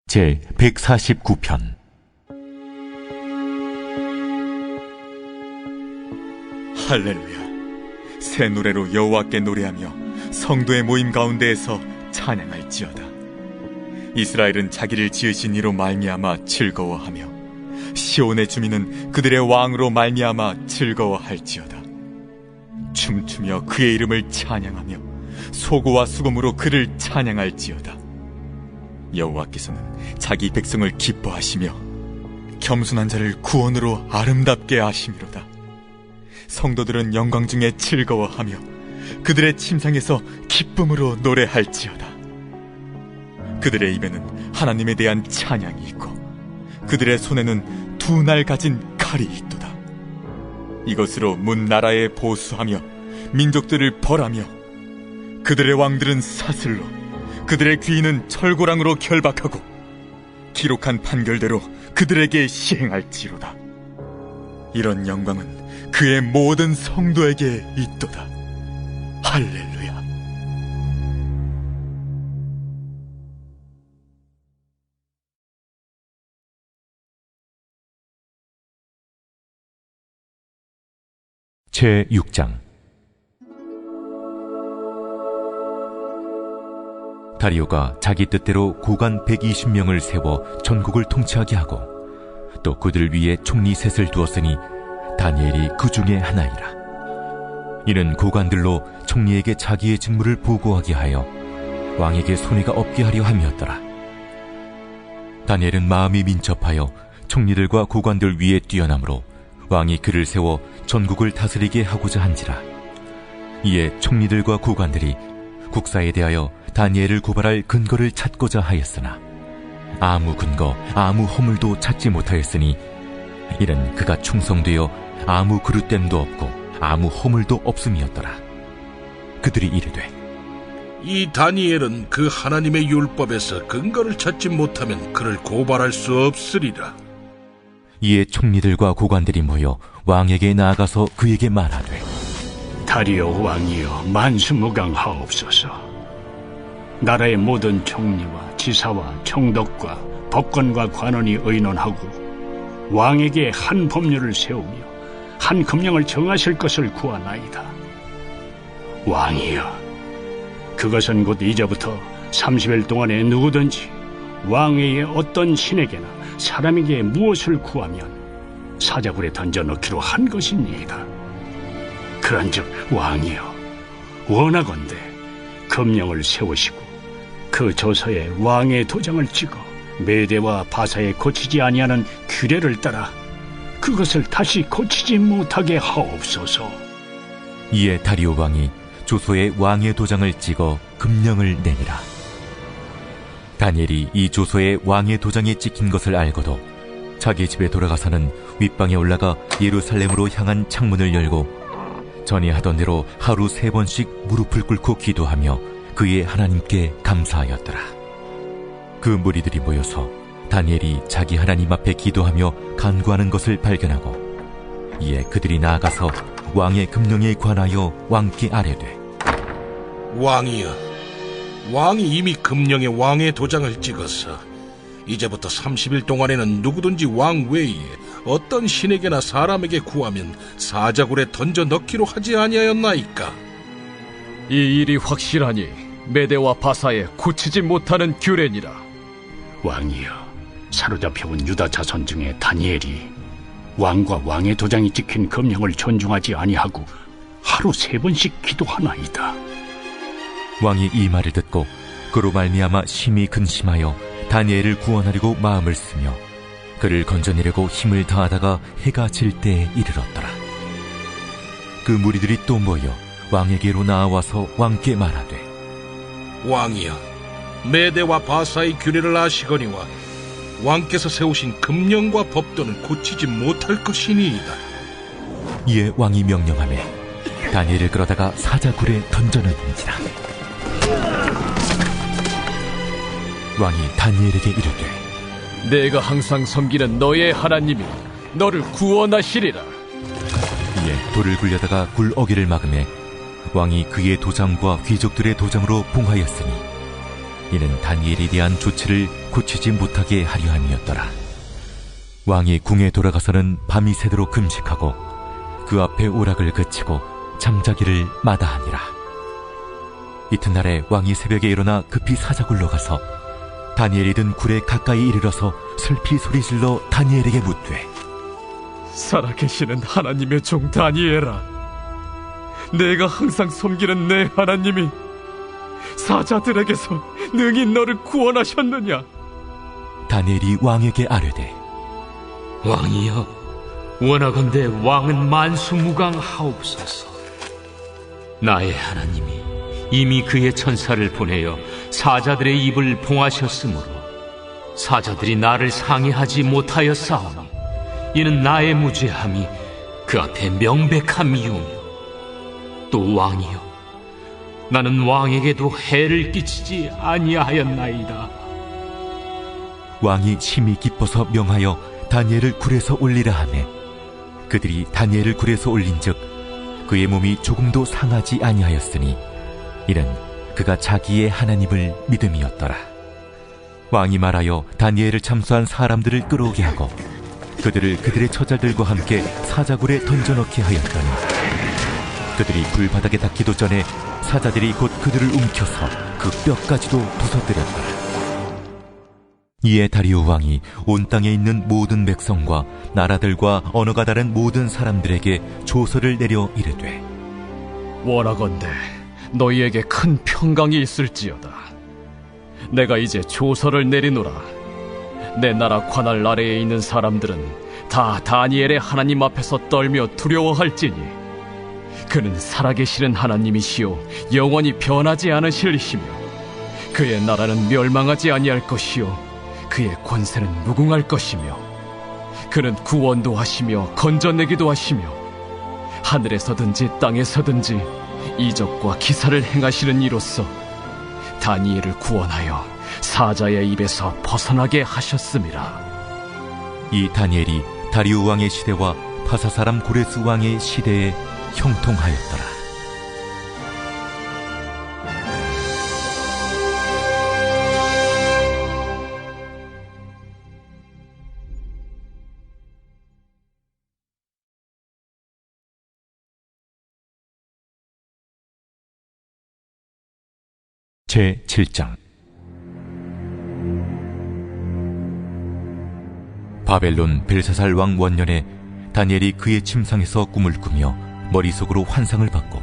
제 149편. 할렐루야. 새 노래로 여호와께 노래하며 성도의 모임 가운데에서 찬양할지어다. 이스라엘은 자기를 지으신 이로 말미암아 즐거워하며 시온의 주민은 그들의 왕으로 말미암아 즐거워할지어다. 춤추며 그의 이름을 찬양하며 소고와 수금으로 그를 찬양할지어다. 여호와께서는 자기 백성을 기뻐하시며 겸손한 자를 구원으로 아름답게 하심이로다. 성도들은 영광 중에 즐거워하며 그들의 침상에서 기쁨으로 노래할지어다. 그들의 입에는 하나님에 대한 찬양이 있고 그들의 손에는 두 날 가진 칼이 있도다. 이것으로 문 나라에 보수하며 민족들을 벌하며 그들의 왕들은 사슬로 그들의 귀인은 철고랑으로 결박하고 기록한 판결대로 그들에게 시행할지로다. 이런 영광은 그의 모든 성도에게 있도다. 할렐루야. 제 6장. 다리오가 자기 뜻대로 고관 120명을 세워 전국을 통치하게 하고 또 그들 위에 총리 셋을 두었으니 다니엘이 그 중에 하나이라. 이는 고관들로 총리에게 자기의 직무를 보고하게 하여 왕에게 손해가 없게 하려 함이었더라. 다니엘은 마음이 민첩하여 총리들과 고관들 위에 뛰어나므로 왕이 그를 세워 전국을 다스리게 하고자 한지라. 이에 총리들과 고관들이 국사에 대하여 다니엘을 고발할 근거를 찾고자 하였으나 아무 근거, 아무 허물도 찾지 못하였으니 이는 그가 충성되어 아무 그릇됨도 없고 아무 허물도 없음이었더라. 그들이 이르되 이 다니엘은 그 하나님의 율법에서 근거를 찾지 못하면 그를 고발할 수 없으리라. 이에 총리들과 고관들이 모여 왕에게 나아가서 그에게 말하되 다리오 왕이여 만수무강하옵소서. 나라의 모든 총리와 지사와 총독과 법관과 관원이 의논하고 왕에게 한 법률을 세우며 한 금령을 정하실 것을 구하나이다. 왕이여, 그것은 곧 이제부터 30일 동안에 누구든지 왕외의 어떤 신에게나 사람에게 무엇을 구하면 사자굴에 던져넣기로 한 것이니이다. 그런즉 왕이여, 원하건대 금령을 세우시고 그 조서에 왕의 도장을 찍어 메대와 바사에 고치지 아니하는 규례를 따라 그것을 다시 고치지 못하게 하옵소서. 이에 다리오 왕이 조서에 왕의 도장을 찍어 금령을 내니라. 다니엘이 이 조서에 왕의 도장이 찍힌 것을 알고도 자기 집에 돌아가서는 윗방에 올라가 예루살렘으로 향한 창문을 열고 전에 하던 대로 하루 3번씩 무릎을 꿇고 기도하며 그의 하나님께 감사하였더라. 그 무리들이 모여서 다니엘이 자기 하나님 앞에 기도하며 간구하는 것을 발견하고 이에 그들이 나아가서 왕의 금령에 관하여 왕께 아뢰되 왕이여, 왕이 이미 금령에 왕의 도장을 찍어서 이제부터 30일 동안에는 누구든지 왕 외에 어떤 신에게나 사람에게 구하면 사자굴에 던져 넣기로 하지 아니하였나이까? 이 일이 확실하니 메대와 바사에 고치지 못하는 규례니라. 왕이여, 사로잡혀온 유다 자손 중에 다니엘이 왕과 왕의 도장이 찍힌 금령을 존중하지 아니하고 하루 3번씩 기도하나이다. 왕이 이 말을 듣고 그로 말미암아 심히 근심하여 다니엘을 구원하려고 마음을 쓰며 그를 건져내려고 힘을 다하다가 해가 질 때에 이르렀더라. 그 무리들이 또 모여 왕에게로 나아와서 왕께 말하되 왕이여, 메대와 바사의 규례를 아시거니와 왕께서 세우신 금령과 법도는 고치지 못할 것이니이다. 이에 왕이 명령하매 다니엘을 끌어다가 사자굴에 던져넣는지라. 왕이 다니엘에게 이르되 내가 항상 섬기는 너의 하나님이 너를 구원하시리라. 이에 돌을 굴려다가 굴 어귀를 막으매 왕이 그의 도장과 귀족들의 도장으로 봉하였으니 이는 다니엘에 대한 조치를 고치지 못하게 하려 함이었더라. 왕이 궁에 돌아가서는 밤이 새도록 금식하고 그 앞에 오락을 그치고 잠자기를 마다하니라. 이튿날에 왕이 새벽에 일어나 급히 사자굴로 가서 다니엘이 든 굴에 가까이 이르러서 슬피 소리질러 다니엘에게 묻되, 살아계시는 하나님의 종 다니엘아, 내가 항상 섬기는 내 하나님이 사자들에게서 능히 너를 구원하셨느냐? 다니엘이 왕에게 아뢰되, 왕이여, 원하건대 왕은 만수무강하옵소서. 나의 하나님이 이미 그의 천사를 보내어 사자들의 입을 봉하셨으므로 사자들이 나를 상해하지 못하였사오니 이는 나의 무죄함이 그 앞에 명백함이오며, 또 왕이여, 나는 왕에게도 해를 끼치지 아니하였나이다. 왕이 심히 기뻐서 명하여 다니엘을 굴에서 올리라 하매 그들이 다니엘을 굴에서 올린즉 그의 몸이 조금도 상하지 아니하였으니 이는 그가 자기의 하나님을 믿음이었더라. 왕이 말하여 다니엘을 참수한 사람들을 끌어오게 하고 그들을 그들의 처자들과 함께 사자굴에 던져넣게 하였더니 그들이 불바닥에 닿기도 전에 사자들이 곧 그들을 움켜서 그 뼈까지도 부서뜨렸더라. 이에 다리오 왕이 온 땅에 있는 모든 백성과 나라들과 언어가 다른 모든 사람들에게 조서를 내려 이르되, 원하건대 너희에게 큰 평강이 있을지어다. 내가 이제 조서를 내리노라. 내 나라 관할 아래에 있는 사람들은 다 다니엘의 하나님 앞에서 떨며 두려워할지니 그는 살아계시는 하나님이시요 영원히 변하지 않으실 이시며 그의 나라는 멸망하지 아니할 것이요 그의 권세는 무궁할 것이며 그는 구원도 하시며 건져내기도 하시며 하늘에서든지 땅에서든지 이적과 기사를 행하시는 이로써 다니엘을 구원하여 사자의 입에서 벗어나게 하셨음이라. 이 다니엘이 다리오 왕의 시대와 파사 사람 고레스 왕의 시대에 형통하였더라. 제7장. 바벨론 벨사살 왕 원년에 다니엘이 그의 침상에서 꿈을 꾸며 머릿속으로 환상을 받고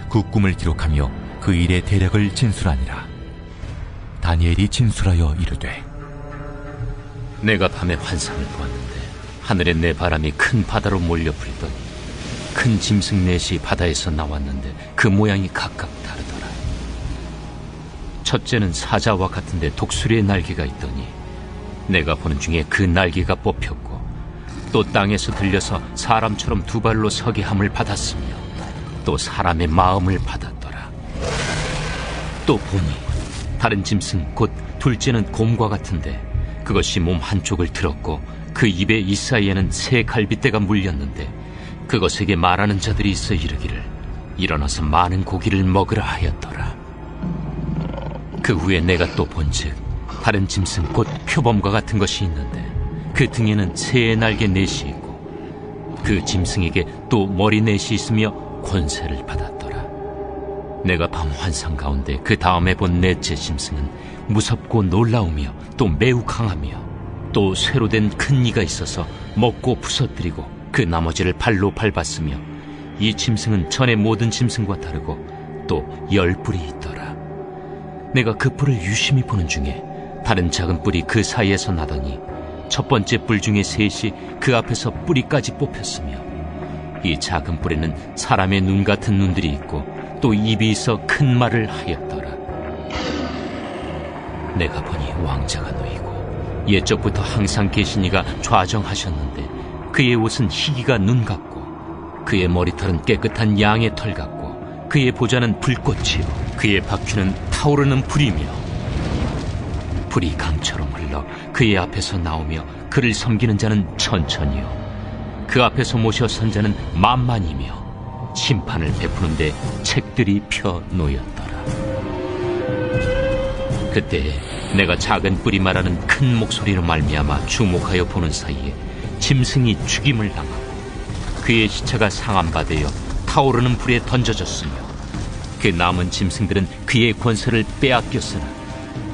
그 꿈을 기록하며 그 일의 대략을 진술하니라. 다니엘이 진술하여 이르되, 내가 밤에 환상을 보았는데 하늘에 내 바람이 큰 바다로 몰려 불더니 큰 짐승 넷이 바다에서 나왔는데 그 모양이 각각 다르더라. 첫째는 사자와 같은데 독수리의 날개가 있더니 내가 보는 중에 그 날개가 뽑혔고 또 땅에서 들려서 사람처럼 두 발로 서게 함을 받았으며 또 사람의 마음을 받았더라. 또 보니 다른 짐승 곧 둘째는 곰과 같은데 그것이 몸 한쪽을 들었고 그 입에 이 사이에는 새 갈빗대가 물렸는데 그것에게 말하는 자들이 있어 이르기를 일어나서 많은 고기를 먹으라 하였더라. 그 후에 내가 또 본즉 다른 짐승 곧 표범과 같은 것이 있는데 그 등에는 새의 날개 넷이 있고 그 짐승에게 또 머리 넷이 있으며 권세를 받았더라. 내가 밤 환상 가운데 그 다음에 본 넷째 짐승은 무섭고 놀라우며 또 매우 강하며 또 쇠로 된 큰 이가 있어서 먹고 부서뜨리고 그 나머지를 발로 밟았으며 이 짐승은 전의 모든 짐승과 다르고 또 10뿔이 있더라. 내가 그 뿔을 유심히 보는 중에 다른 작은 뿔이 그 사이에서 나더니 첫 번째 뿔 중에 셋이 그 앞에서 뿌리까지 뽑혔으며 이 작은 뿔에는 사람의 눈 같은 눈들이 있고 또 입이 있어 큰 말을 하였더라. 내가 보니 왕자가 놓이고 옛적부터 항상 계신 이가 좌정하셨는데 그의 옷은 희기가 눈 같고 그의 머리털은 깨끗한 양의 털 같고 그의 보좌는 불꽃이요 그의 바퀴는 타오르는 불이며 불이 강처럼 흘러 그의 앞에서 나오며 그를 섬기는 자는 천천히요 그 앞에서 모셔 선 자는 만만이며 심판을 베푸는데 책들이 펴 놓였더라. 그때 내가 작은 뿔이 말하는 큰 목소리로 말미암아 주목하여 보는 사이에 짐승이 죽임을 당하고 그의 시체가 상함받아 타오르는 불에 던져졌으며 그 남은 짐승들은 그의 권세를 빼앗겼으나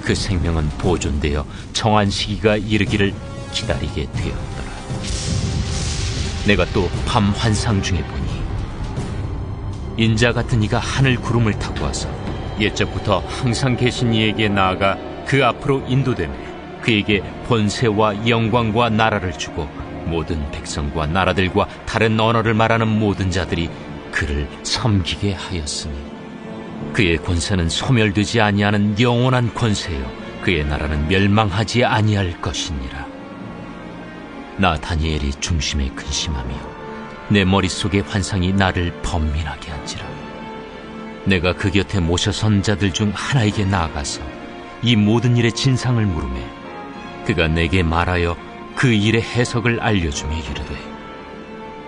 그 생명은 보존되어 정한 시기가 이르기를 기다리게 되었더라. 내가 또 밤 환상 중에 보니 인자 같은 이가 하늘 구름을 타고 와서 옛적부터 항상 계신 이에게 나아가 그 앞으로 인도되며 그에게 권세와 영광과 나라를 주고 모든 백성과 나라들과 다른 언어를 말하는 모든 자들이 그를 섬기게 하였으니 그의 권세는 소멸되지 아니하는 영원한 권세요 그의 나라는 멸망하지 아니할 것이니라. 나 다니엘이 중심에 근심하며 내 머릿속의 환상이 나를 번민하게 한지라. 내가 그 곁에 모셔선 자들 중 하나에게 나아가서 이 모든 일의 진상을 물으매 그가 내게 말하여 그 일의 해석을 알려주며 이르되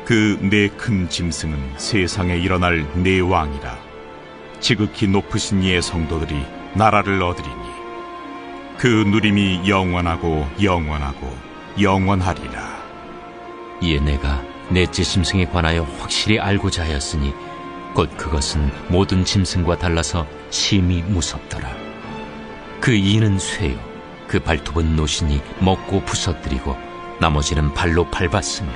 그 네 큰 짐승은 세상에 일어날 네 왕이라. 지극히 높으신 이의 성도들이 나라를 얻으리니 그 누림이 영원하고 영원하고 영원하리라. 이에 내가 넷째 짐승에 관하여 확실히 알고자 하였으니 곧 그것은 모든 짐승과 달라서 심히 무섭더라. 그 이는 쇠요 그 발톱은 노신이 먹고 부서뜨리고 나머지는 발로 밟았으며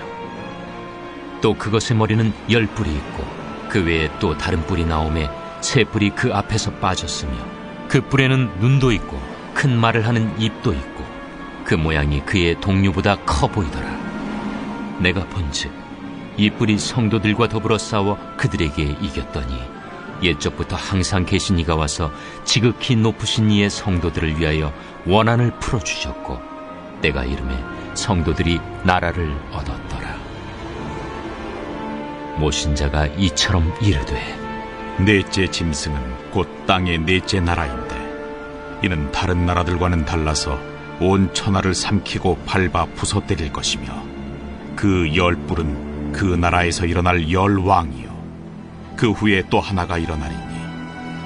또 그것의 머리는 10뿔이 있고 그 외에 또 다른 뿔이 나오매 세 뿔이 그 앞에서 빠졌으며 그 뿔에는 눈도 있고 큰 말을 하는 입도 있고 그 모양이 그의 동류보다 커 보이더라. 내가 본즉 이 뿔이 성도들과 더불어 싸워 그들에게 이겼더니 옛적부터 항상 계신 이가 와서 지극히 높으신 이의 성도들을 위하여 원한을 풀어주셨고 때가 이름에 성도들이 나라를 얻었더라. 모신 자가 이처럼 이르되 넷째 짐승은 곧 땅의 넷째 나라인데 이는 다른 나라들과는 달라서 온 천하를 삼키고 밟아 부서뜨릴 것이며 그 10뿔은 그 나라에서 일어날 10왕이요 그 후에 또 하나가 일어나리니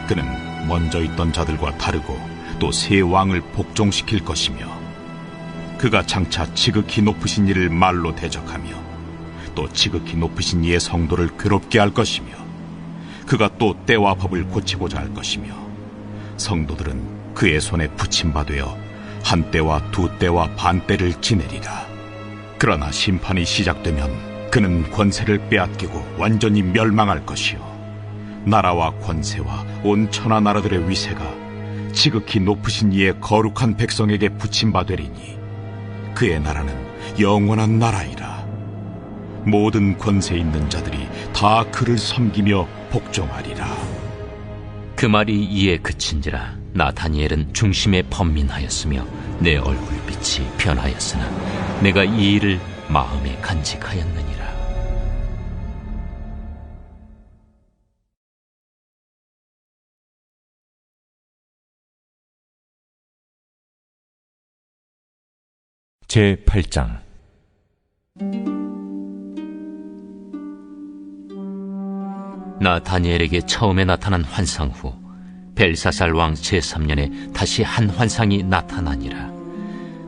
그는 먼저 있던 자들과 다르고 또 새 왕을 복종시킬 것이며 그가 장차 지극히 높으신 이를 말로 대적하며 또 지극히 높으신 이의 성도를 괴롭게 할 것이며 그가 또 때와 법을 고치고자 할 것이며 성도들은 그의 손에 붙임바되어 한 때와 두 때와 반 때를 지내리라. 그러나 심판이 시작되면 그는 권세를 빼앗기고 완전히 멸망할 것이요 나라와 권세와 온 천하 나라들의 위세가 지극히 높으신 이의 거룩한 백성에게 붙임바되리니 그의 나라는 영원한 나라이라. 모든 권세 있는 자들이 다 그를 섬기며 복종하리라. 그 말이 이에 그친지라. 나 다니엘은 중심에 번민하였으며 내 얼굴빛이 변하였으나 내가 이 일을 마음에 간직하였느니라. 제8장 나 다니엘에게 처음에 나타난 환상 후 벨사살 왕 제3년에 다시 한 환상이 나타나니라.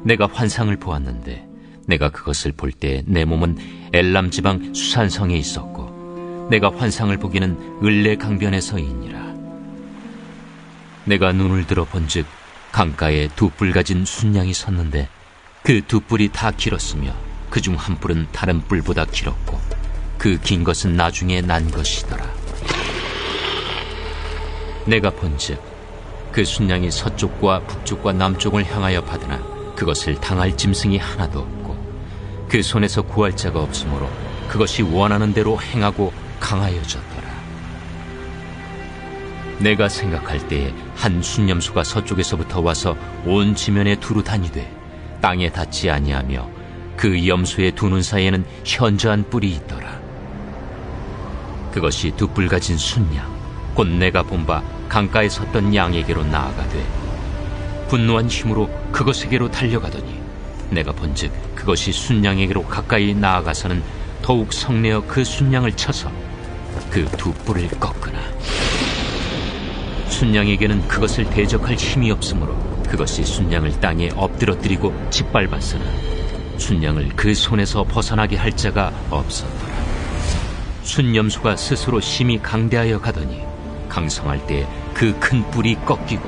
내가 환상을 보았는데 내가 그것을 볼 때 내 몸은 엘람 지방 수산성에 있었고 내가 환상을 보기는 을레 강변에서이니라. 내가 눈을 들어 본즉 강가에 두 뿔 가진 순양이 섰는데 그 두 뿔이 다 길었으며 그중 한 뿔은 다른 뿔보다 길었고 그 긴 것은 나중에 난 것이더라. 내가 본즉 그 순양이 서쪽과 북쪽과 남쪽을 향하여 받으나 그것을 당할 짐승이 하나도 없고 그 손에서 구할 자가 없으므로 그것이 원하는 대로 행하고 강하여졌더라. 내가 생각할 때에 한 순념소가 서쪽에서부터 와서 온 지면에 두루 다니되 땅에 닿지 아니하며 그 염소의 두 눈 사이에는 현저한 뿔이 있더라. 그것이 두 뿔 가진 순양 곧 내가 본 바 강가에 섰던 양에게로 나아가되 분노한 힘으로 그것에게로 달려가더니 내가 본즉 그것이 순양에게로 가까이 나아가서는 더욱 성내어 그 순양을 쳐서 그 두 뿔을 꺾으나 순양에게는 그것을 대적할 힘이 없으므로 그것이 순양을 땅에 엎드러뜨리고 짓밟았으나 순양을 그 손에서 벗어나게 할 자가 없었더라. 순염소가 스스로 심히 강대하여 가더니 강성할 때 그 큰 뿔이 꺾이고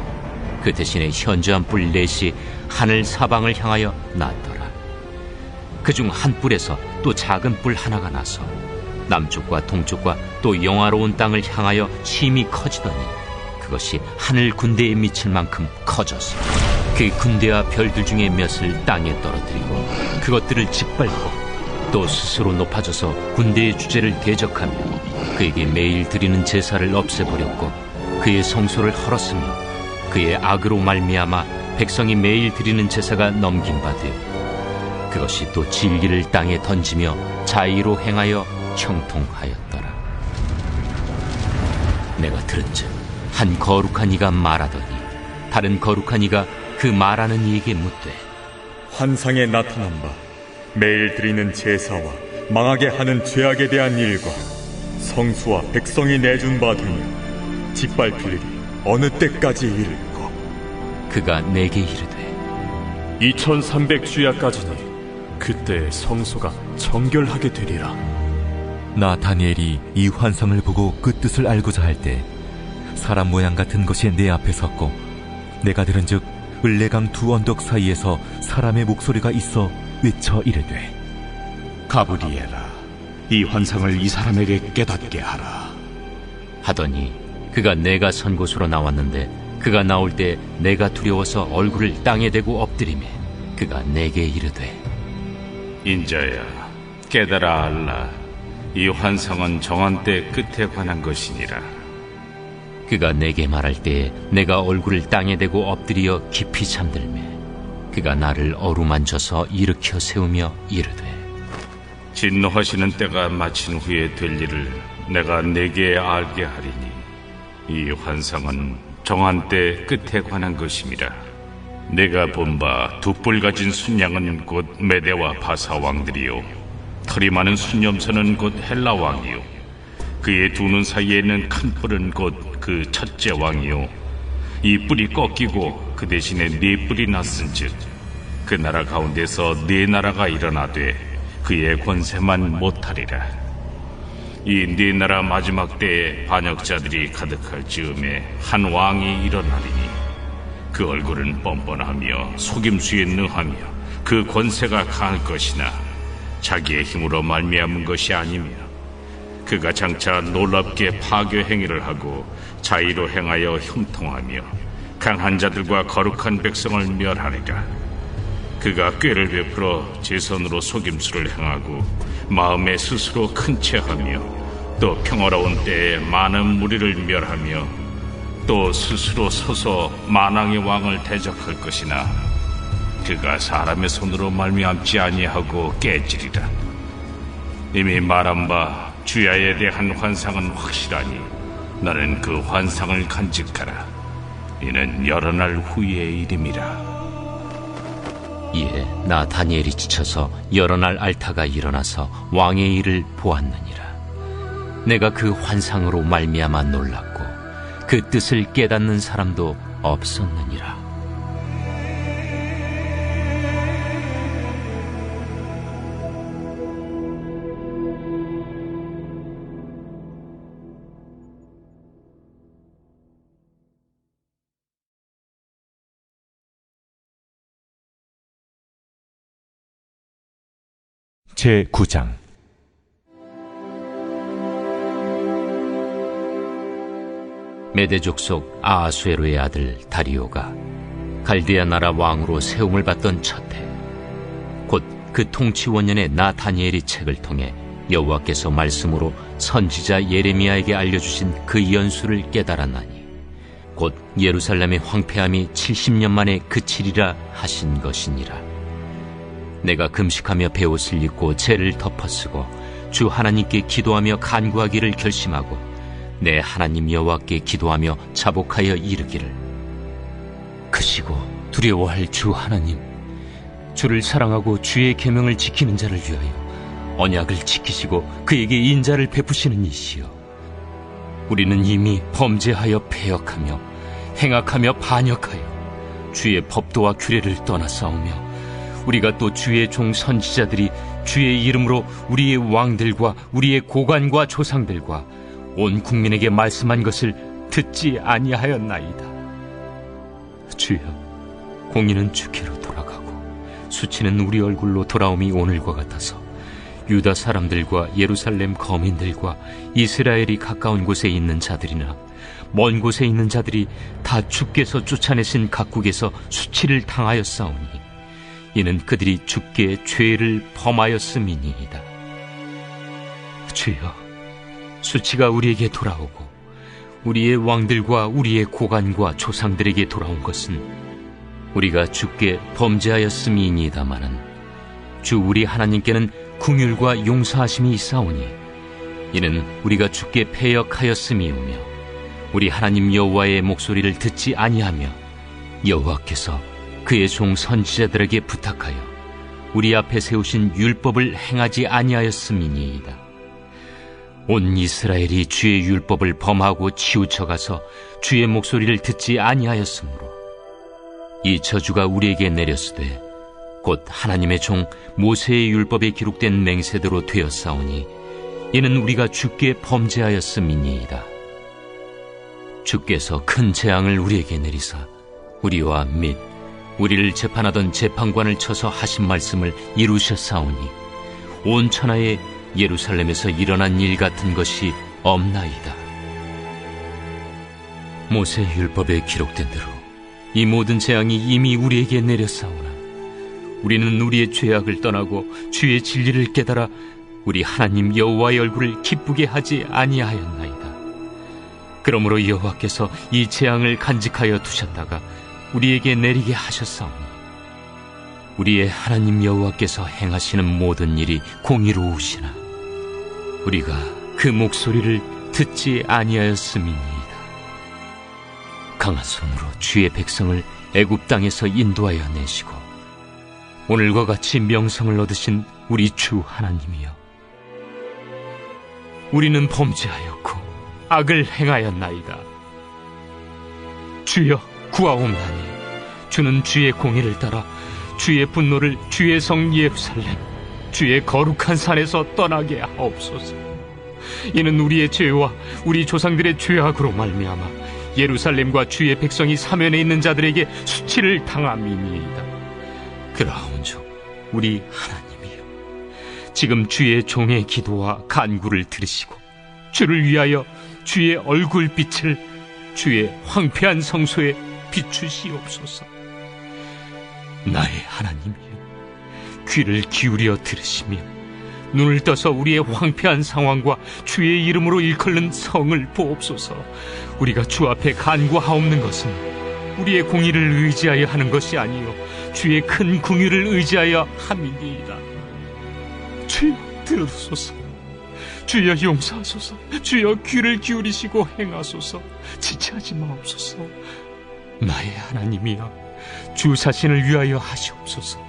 그 대신에 현저한 뿔 넷이 하늘 사방을 향하여 났더라. 그중 한 뿔에서 또 작은 뿔 하나가 나서 남쪽과 동쪽과 또 영화로운 땅을 향하여 심히 커지더니 그것이 하늘 군대에 미칠 만큼 커졌어. 그 군대와 별들 중에 몇을 땅에 떨어뜨리고 그것들을 짓밟고 또 스스로 높아져서 군대의 주제를 대적하며 그에게 매일 드리는 제사를 없애버렸고 그의 성소를 헐었으며 그의 악으로 말미암아 백성이 매일 드리는 제사가 넘긴 바 되어 그것이 또 진리를 땅에 던지며 자의로 행하여 형통하였더라. 내가 들은즉 한 거룩한 이가 말하더니 다른 거룩한 이가 그 말하는 이에게 묻되 환상에 나타난 바 매일 드리는 제사와 망하게 하는 죄악에 대한 일과 성수와 백성이 내준 바 되며 짓밟힐 일이 어느 때까지 이를까? 그가 내게 이르되 2300주야까지니 그때 성소가 정결하게 되리라. 나 다니엘이 이 환상을 보고 그 뜻을 알고자 할 때 사람 모양 같은 것이 내 앞에 섰고 내가 들은즉 을레강 두 언덕 사이에서 사람의 목소리가 있어 외쳐 이르되 가브리엘아, 이 환상을 이 사람에게 깨닫게 하라. 하더니 그가 내가 선 곳으로 나왔는데 그가 나올 때 내가 두려워서 얼굴을 땅에 대고 엎드리매 그가 내게 이르되 인자야, 깨달아 알라. 이 환상은 정한 때 끝에 관한 것이니라. 그가 내게 말할 때에 내가 얼굴을 땅에 대고 엎드려 깊이 잠들매 그가 나를 어루만져서 일으켜 세우며 이르되 진노하시는 때가 마친 후에 될 일을 내가 내게 알게 하리니 이 환상은 정한 때 끝에 관한 것임이라. 내가 본 바 두 뿔 가진 순양은 곧 메대와 바사 왕들이요 털이 많은 순염소는 곧 헬라 왕이요 그의 두 눈 사이에 있는 큰 뿔은 곧 그 첫째 왕이요 이 뿔이 꺾이고 그 대신에 네 뿔이 났은즉 그 나라 가운데서 네 나라가 일어나되 그의 권세만 못하리라. 이 네 나라 마지막 때에 반역자들이 가득할 즈음에 한 왕이 일어나리니 그 얼굴은 뻔뻔하며 속임수에 능하며 그 권세가 강할 것이나 자기의 힘으로 말미암은 것이 아니며 그가 장차 놀랍게 파괴 행위를 하고 자의로 행하여 형통하며 강한 자들과 거룩한 백성을 멸하리라. 그가 꾀를 베풀어 제 손으로 속임수를 행하고 마음에 스스로 큰 체하며 또 평화로운 때에 많은 무리를 멸하며 또 스스로 서서 만왕의 왕을 대적할 것이나 그가 사람의 손으로 말미암지 아니하고 깨지리라. 이미 말한 바 주야에 대한 환상은 확실하니 나는 그 환상을 간직하라. 이는 여러 날 후의 일임이라. 이에 나 다니엘이 지쳐서 여러 날 앓다가 일어나서 왕의 일을 보았느니라. 내가 그 환상으로 말미암아 놀랐고 그 뜻을 깨닫는 사람도 없었느니라. 제9장 메대 족속 아하수에로의 아들 다리오가 갈대아 나라 왕으로 세움을 받던 첫 해, 곧 그 통치 원년에 나 다니엘이 책을 통해 여호와께서 말씀으로 선지자 예레미야에게 알려주신 그 연수를 깨달았나니 곧 예루살렘의 황폐함이 70년 만에 그치리라 하신 것이니라. 내가 금식하며 베옷을 입고 죄를 덮어쓰고 주 하나님께 기도하며 간구하기를 결심하고 내 하나님 여호와께 기도하며 자복하여 이르기를 크시고 두려워할 주 하나님, 주를 사랑하고 주의 계명을 지키는 자를 위하여 언약을 지키시고 그에게 인자를 베푸시는 이시여, 우리는 이미 범죄하여 패역하며 행악하며 반역하여 주의 법도와 규례를 떠나싸우며 우리가 또 주의 종 선지자들이 주의 이름으로 우리의 왕들과 우리의 고관과 조상들과 온 국민에게 말씀한 것을 듣지 아니하였나이다. 주여, 공의는 주께로 돌아가고 수치는 우리 얼굴로 돌아옴이 오늘과 같아서 유다 사람들과 예루살렘 거민들과 이스라엘이 가까운 곳에 있는 자들이나 먼 곳에 있는 자들이 다 주께서 쫓아내신 각국에서 수치를 당하였사오니 이는 그들이 주께 죄를 범하였음이니이다. 주여, 수치가 우리에게 돌아오고 우리의 왕들과 우리의 고관과 조상들에게 돌아온 것은 우리가 주께 범죄하였음이니이다마는 주 우리 하나님께는 긍휼과 용서하심이 있사오니 이는 우리가 주께 패역하였음이오며 우리 하나님 여호와의 목소리를 듣지 아니하며 여호와께서 그의 종 선지자들에게 부탁하여 우리 앞에 세우신 율법을 행하지 아니하였음이니이다. 온 이스라엘이 주의 율법을 범하고 치우쳐가서 주의 목소리를 듣지 아니하였으므로 이 저주가 우리에게 내렸으되 곧 하나님의 종 모세의 율법에 기록된 맹세대로 되었사오니 이는 우리가 주께 범죄하였음이니이다. 주께서 큰 재앙을 우리에게 내리사 우리와 및 우리를 재판하던 재판관을 쳐서 하신 말씀을 이루셨사오니 온 천하에 예루살렘에서 일어난 일 같은 것이 없나이다. 모세 율법에 기록된 대로 이 모든 재앙이 이미 우리에게 내렸사오나 우리는 우리의 죄악을 떠나고 주의 진리를 깨달아 우리 하나님 여호와의 얼굴을 기쁘게 하지 아니하였나이다. 그러므로 여호와께서 이 재앙을 간직하여 두셨다가 우리에게 내리게 하셨사오니 우리의 하나님 여호와께서 행하시는 모든 일이 공의로우시나 우리가 그 목소리를 듣지 아니하였음이니이다. 강한 손으로 주의 백성을 애굽 땅에서 인도하여 내시고 오늘과 같이 명성을 얻으신 우리 주 하나님이여, 우리는 범죄하였고 악을 행하였나이다. 주여 구하옵나니 주는 주의 공의를 따라 주의 분노를 주의 성 예루살렘 주의 거룩한 산에서 떠나게 하옵소서. 이는 우리의 죄와 우리 조상들의 죄악으로 말미암아 예루살렘과 주의 백성이 사면에 있는 자들에게 수치를 당함이니이다. 그라온즉 우리 하나님이여, 지금 주의 종의 기도와 간구를 들으시고 주를 위하여 주의 얼굴빛을 주의 황폐한 성소에 비추시옵소서. 나의 하나님이여, 귀를 기울여 들으시며 눈을 떠서 우리의 황폐한 상황과 주의 이름으로 일컬는 성을 보옵소서. 우리가 주 앞에 간구하옵는 것은 우리의 공의를 의지하여 하는 것이 아니요 주의 큰 긍휼을 의지하여 함이니이다. 주여 들으소서. 주여 용서하소서. 주여 귀를 기울이시고 행하소서. 지체하지 마옵소서. 나의 하나님이여, 주 자신을 위하여 하시옵소서.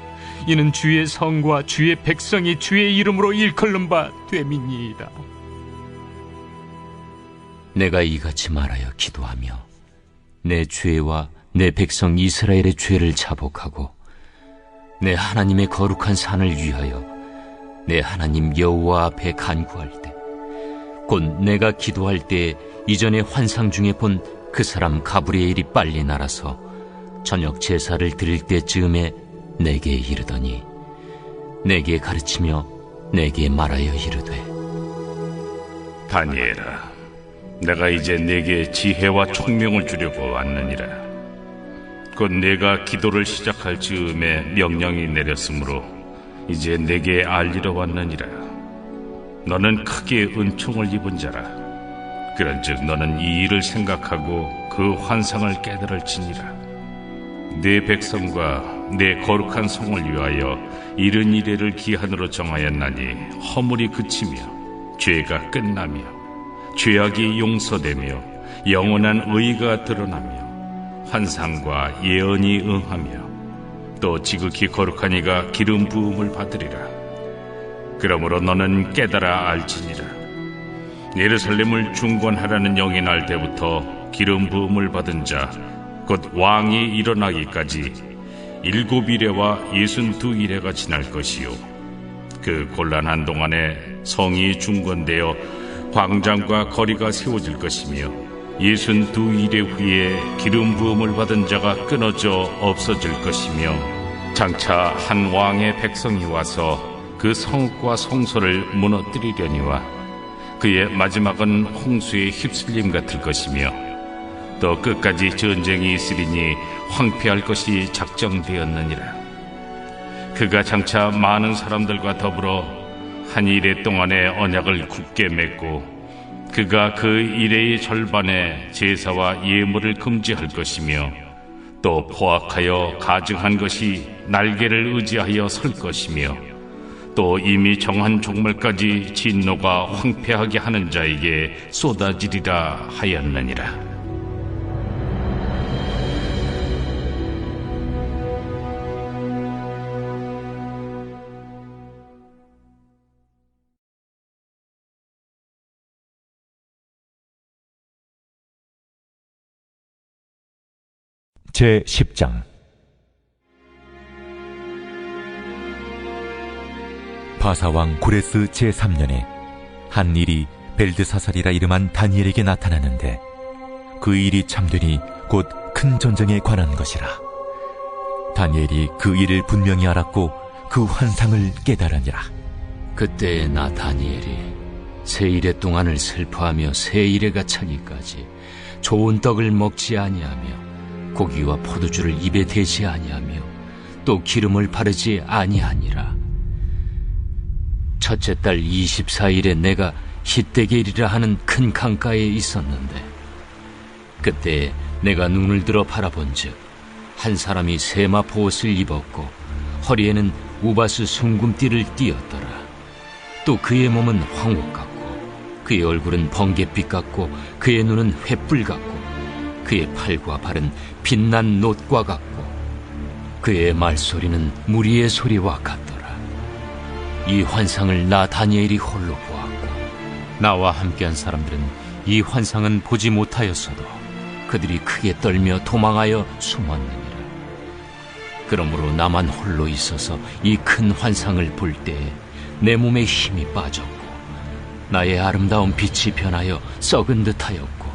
이는 주의 성과 주의 백성이 주의 이름으로 일컬는 바 됨이니이다. 내가 이같이 말하여 기도하며 내 죄와 내 백성 이스라엘의 죄를 자복하고 내 하나님의 거룩한 산을 위하여 내 하나님 여호와 앞에 간구할 때, 곧 내가 기도할 때 이전에 환상 중에 본 그 사람 가브리엘이 빨리 날아서 저녁 제사를 드릴 때쯤에 내게 이르더니 내게 가르치며 내게 말하여 이르되, 다니엘아, 내가 이제 내게 지혜와 총명을 주려고 왔느니라. 곧 내가 기도를 시작할 즈음에 명령이 내렸으므로 이제 내게 알리러 왔느니라. 너는 크게 은총을 입은 자라. 그런즉 너는 이 일을 생각하고 그 환상을 깨달을지니라. 내 백성과 내 거룩한 성을 위하여 이른 이래를 기한으로 정하였나니 허물이 그치며 죄가 끝나며 죄악이 용서되며 영원한 의가 드러나며 환상과 예언이 응하며 또 지극히 거룩한 이가 기름 부음을 받으리라. 그러므로 너는 깨달아 알지니라. 예루살렘을 중건하라는 영이 날 때부터 기름 부음을 받은 자 곧 왕이 일어나기까지 7이레와 62이레가 지날 것이요 그 곤란한 동안에 성이 중건되어 광장과 거리가 세워질 것이며 62이레 후에 기름 부음을 받은 자가 끊어져 없어질 것이며 장차 한 왕의 백성이 와서 그 성읍과 성소를 무너뜨리려니와 그의 마지막은 홍수에 휩쓸림 같을 것이며 또 끝까지 전쟁이 있으리니 황폐할 것이 작정되었느니라. 그가 장차 많은 사람들과 더불어 한 이레 동안의 언약을 굳게 맺고 그가 그 이레의 절반에 제사와 예물을 금지할 것이며 또 포악하여 가증한 것이 날개를 의지하여 설 것이며 또 이미 정한 종말까지 진노가 황폐하게 하는 자에게 쏟아지리라 하였느니라. 제10장 바사왕 고레스 제3년에 한 일이 벨드사살이라 이름한 다니엘에게 나타나는데 그 일이 참되니 곧 큰 전쟁에 관한 것이라. 다니엘이 그 일을 분명히 알았고 그 환상을 깨달으니라. 그때 나 다니엘이 세 이레 동안을 슬퍼하며 세 이레가 차기까지 좋은 떡을 먹지 아니하며 고기와 포도주를 입에 대지 아니하며 또 기름을 바르지 아니하니라. 첫째 달 24일에 내가 히데겔이라 하는 큰 강가에 있었는데 그때 내가 눈을 들어 바라본즉 한 사람이 세마포 옷을 입었고 허리에는 우바스 숭금띠를 띠었더라. 또 그의 몸은 황옥 같고 그의 얼굴은 번갯빛 같고 그의 눈은 횃불 같고 그의 팔과 발은 빛난 놋과 같고 그의 말소리는 무리의 소리와 같더라. 이 환상을 나 다니엘이 홀로 보았고 나와 함께한 사람들은 이 환상은 보지 못하였어도 그들이 크게 떨며 도망하여 숨었느니라. 그러므로 나만 홀로 있어서 이 큰 환상을 볼 때에 내 몸에 힘이 빠졌고 나의 아름다운 빛이 변하여 썩은 듯하였고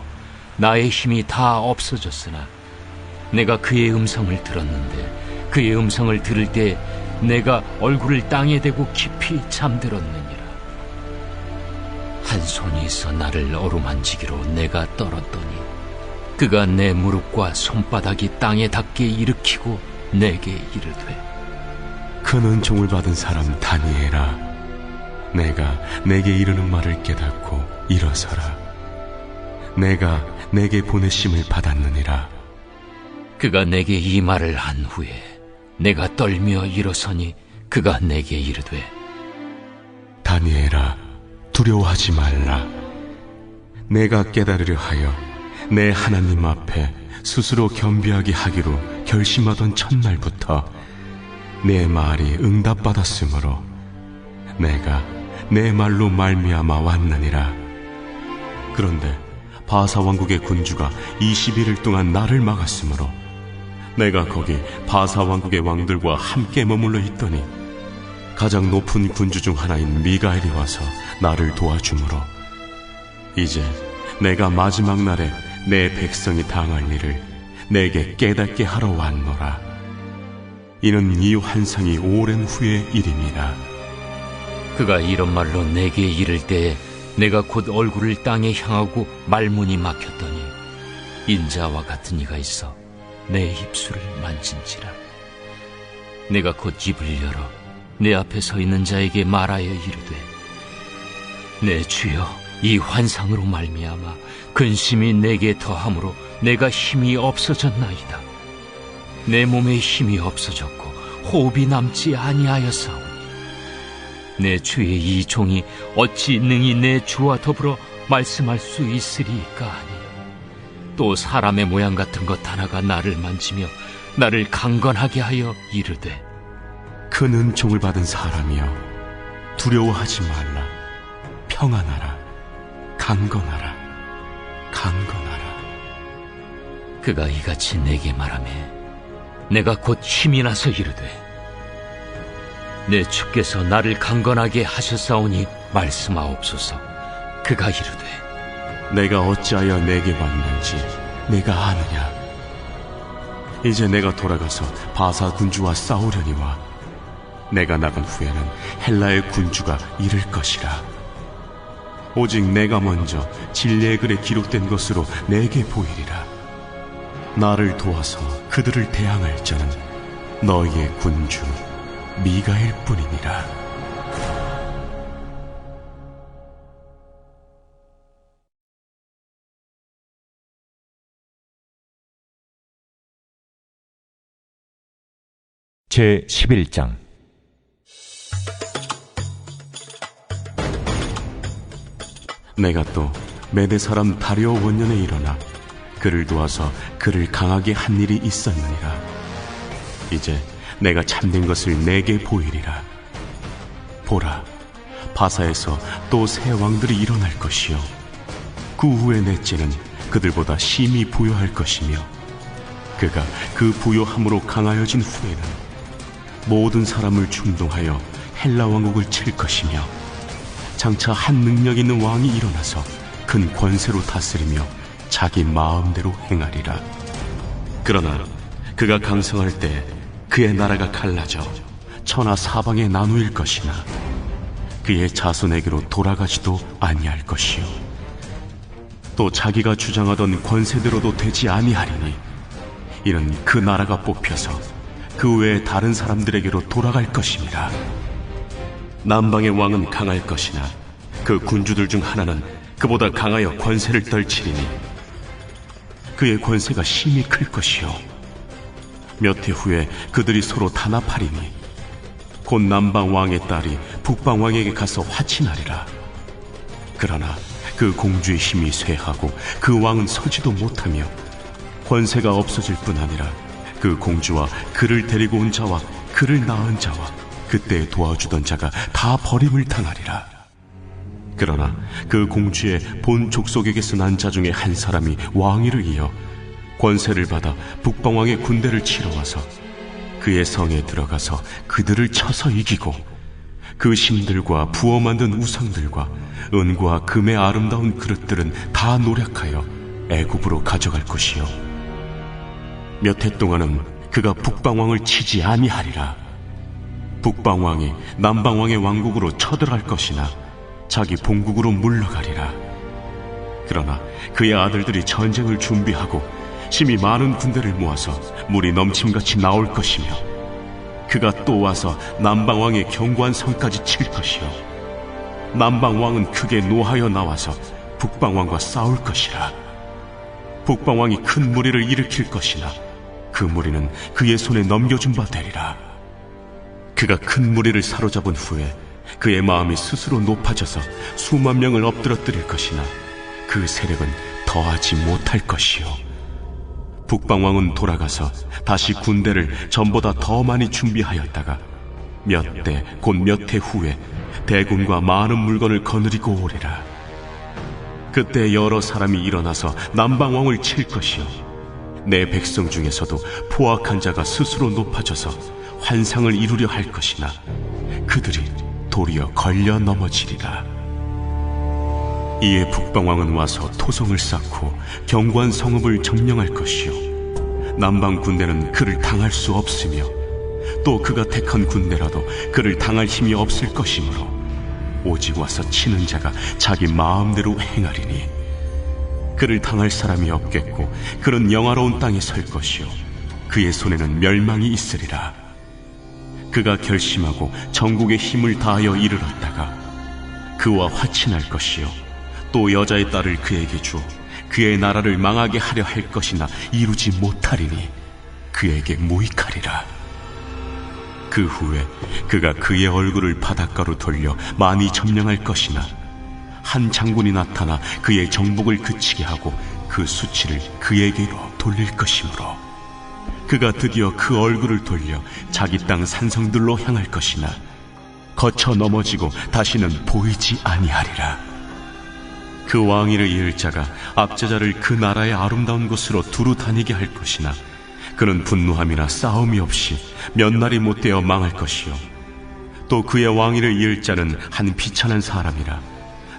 나의 힘이 다 없어졌으나 내가 그의 음성을 들었는데 그의 음성을 들을 때 내가 얼굴을 땅에 대고 깊이 잠들었느니라. 한 손이 있어 나를 어루만지기로 내가 떨었더니 그가 내 무릎과 손바닥이 땅에 닿게 일으키고 내게 이르되 큰 은총을 받은 사람 다니엘아, 내가 내게 이르는 말을 깨닫고 일어서라. 내가 내게 보내심을 받았느니라. 그가 내게 이 말을 한 후에 내가 떨며 일어서니 그가 내게 이르되 다니엘아, 두려워하지 말라. 내가 깨달으려 하여 내 하나님 앞에 스스로 겸비하게 하기로 결심하던 첫날부터 내 말이 응답받았으므로 내가 내 말로 말미암아 왔느니라. 그런데 바사 왕국의 군주가 21일 동안 나를 막았으므로 내가 거기 바사 왕국의 왕들과 함께 머물러 있더니 가장 높은 군주 중 하나인 미가엘이 와서 나를 도와주므로 이제 내가 마지막 날에 내 백성이 당할 일을 내게 깨닫게 하러 왔노라. 이는 이 환상이 오랜 후의 일임이라. 그가 이런 말로 내게 이를 때에 내가 곧 얼굴을 땅에 향하고 말문이 막혔더니 인자와 같은 이가 있어 내 입술을 만진지라. 내가 곧 입을 열어 내 앞에 서 있는 자에게 말하여 이르되 내 주여, 이 환상으로 말미암아 근심이 내게 더함으로 내가 힘이 없어졌나이다. 내 몸에 힘이 없어졌고 호흡이 남지 아니하였사오니 내 주의 이 종이 어찌 능히 내 주와 더불어 말씀할 수 있으리까 하니 또 사람의 모양 같은 것 하나가 나를 만지며 나를 강건하게 하여 이르되 큰 은총을 받은 사람이여, 두려워하지 말라. 평안하라. 강건하라. 강건하라. 그가 이같이 내게 말하매 내가 곧 힘이 나서 이르되 내 주께서 나를 강건하게 하셨사오니 말씀하옵소서. 그가 이르되 내가 어찌하여 내게 왔는지 내가 아느냐. 이제 내가 돌아가서 바사 군주와 싸우려니와 내가 나간 후에는 헬라의 군주가 이를 것이라. 오직 내가 먼저 진리의 글에 기록된 것으로 내게 보이리라. 나를 도와서 그들을 대항할 자는 너희의 군주 미가엘 뿐이니라. 제 11장. 내가 또 메대 사람 다리오 원년에 일어나 그를 도와서 그를 강하게 한 일이 있었느니라. 이제 내가 참된 것을 내게 보이리라. 보라, 바사에서 또 새 왕들이 일어날 것이요 그 후에 넷째는 그들보다 심히 부요할 것이며 그가 그 부요함으로 강하여진 후에는 모든 사람을 충동하여 헬라 왕국을 칠 것이며 장차 한 능력 있는 왕이 일어나서 큰 권세로 다스리며 자기 마음대로 행하리라. 그러나 그가 강성할 때 그의 나라가 갈라져 천하 사방에 나누일 것이나 그의 자손에게로 돌아가지도 아니할 것이요 또 자기가 주장하던 권세대로도 되지 아니하리니 이는 그 나라가 뽑혀서 그 외에 다른 사람들에게로 돌아갈 것입니다. 남방의 왕은 강할 것이나 그 군주들 중 하나는 그보다 강하여 권세를 떨치리니 그의 권세가 심히 클 것이요 몇 해 후에 그들이 서로 단합하리니 곧 남방 왕의 딸이 북방 왕에게 가서 화친하리라. 그러나 그 공주의 힘이 쇠하고 그 왕은 서지도 못하며 권세가 없어질 뿐 아니라 그 공주와 그를 데리고 온 자와 그를 낳은 자와 그때 도와주던 자가 다 버림을 당하리라. 그러나 그 공주의 본 족속에게서 난 자 중에 한 사람이 왕위를 이어 권세를 받아 북방왕의 군대를 치러 와서 그의 성에 들어가서 그들을 쳐서 이기고 그 신들과 부어 만든 우상들과 은과 금의 아름다운 그릇들은 다 노략하여 애굽으로 가져갈 것이요 몇 해 동안은 그가 북방왕을 치지 아니하리라. 북방왕이 남방왕의 왕국으로 쳐들어갈 것이나 자기 본국으로 물러가리라. 그러나 그의 아들들이 전쟁을 준비하고 심히 많은 군대를 모아서 물이 넘침같이 나올 것이며 그가 또 와서 남방왕의 견고한 성까지 칠 것이요 남방왕은 크게 노하여 나와서 북방왕과 싸울 것이라. 북방왕이 큰 무리를 일으킬 것이나 그 무리는 그의 손에 넘겨준 바 되리라. 그가 큰 무리를 사로잡은 후에 그의 마음이 스스로 높아져서 수만 명을 엎드러뜨릴 것이나 그 세력은 더하지 못할 것이요 북방왕은 돌아가서 다시 군대를 전보다 더 많이 준비하였다가 몇 대 곧 몇 해 후에 대군과 많은 물건을 거느리고 오리라. 그때 여러 사람이 일어나서 남방왕을 칠 것이요 내 백성 중에서도 포악한 자가 스스로 높아져서 환상을 이루려 할 것이나 그들이 도리어 걸려 넘어지리라. 이에 북방왕은 와서 토성을 쌓고 견고한 성읍을 점령할 것이요 남방 군대는 그를 당할 수 없으며 또 그가 택한 군대라도 그를 당할 힘이 없을 것이므로 오직 와서 치는 자가 자기 마음대로 행하리니 그를 당할 사람이 없겠고 그는 영화로운 땅에 설 것이요 그의 손에는 멸망이 있으리라. 그가 결심하고 전국의 힘을 다하여 이르렀다가 그와 화친할 것이요 또 여자의 딸을 그에게 주어 그의 나라를 망하게 하려 할 것이나 이루지 못하리니 그에게 무익하리라. 그 후에 그가 그의 얼굴을 바닷가로 돌려 많이 점령할 것이나 한 장군이 나타나 그의 정복을 그치게 하고 그 수치를 그에게로 돌릴 것이므로 그가 드디어 그 얼굴을 돌려 자기 땅 산성들로 향할 것이나 거쳐 넘어지고 다시는 보이지 아니하리라. 그 왕위를 이을 자가 압제자를 그 나라의 아름다운 곳으로 두루 다니게 할 것이나 그는 분노함이나 싸움이 없이 몇 날이 못되어 망할 것이요 또 그의 왕위를 이을 자는 한 비천한 사람이라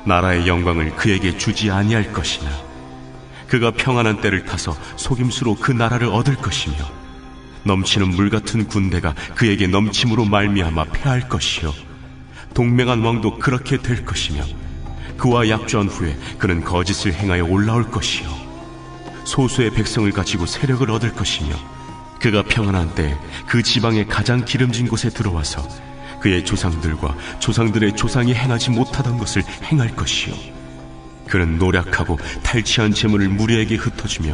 나라의 영광을 그에게 주지 아니할 것이나 그가 평안한 때를 타서 속임수로 그 나라를 얻을 것이며 넘치는 물 같은 군대가 그에게 넘침으로 말미암아 패할 것이요 동맹한 왕도 그렇게 될 것이며 그와 약조한 후에 그는 거짓을 행하여 올라올 것이요 소수의 백성을 가지고 세력을 얻을 것이며 그가 평안한 때에 그 지방의 가장 기름진 곳에 들어와서 그의 조상들과 조상들의 조상이 행하지 못하던 것을 행할 것이요 그는 노력하고 탈취한 재물을 무리에게 흩어주며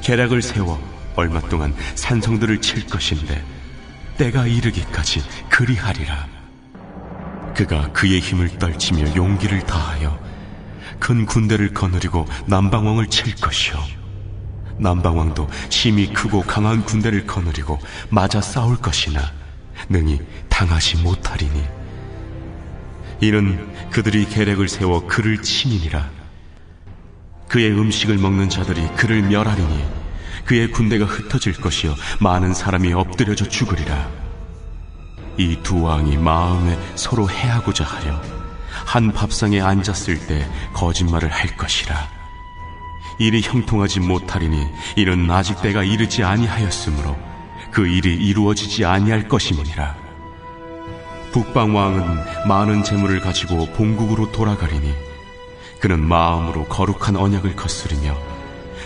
계략을 세워 얼마 동안 산성들을 칠 것인데 때가 이르기까지 그리하리라. 그가 그의 힘을 떨치며 용기를 다하여 큰 군대를 거느리고 남방왕을 칠 것이요 남방왕도 힘이 크고 강한 군대를 거느리고 맞아 싸울 것이나 능히 당하지 못하리니 이는 그들이 계략을 세워 그를 침이니라. 그의 음식을 먹는 자들이 그를 멸하리니 그의 군대가 흩어질 것이요 많은 사람이 엎드려져 죽으리라. 이 두 왕이 마음에 서로 해하고자 하여 한 밥상에 앉았을 때 거짓말을 할 것이라. 일이 형통하지 못하리니 이는 아직 때가 이르지 아니하였으므로 그 일이 이루어지지 아니할 것임이니라. 북방왕은 많은 재물을 가지고 본국으로 돌아가리니 그는 마음으로 거룩한 언약을 거스르며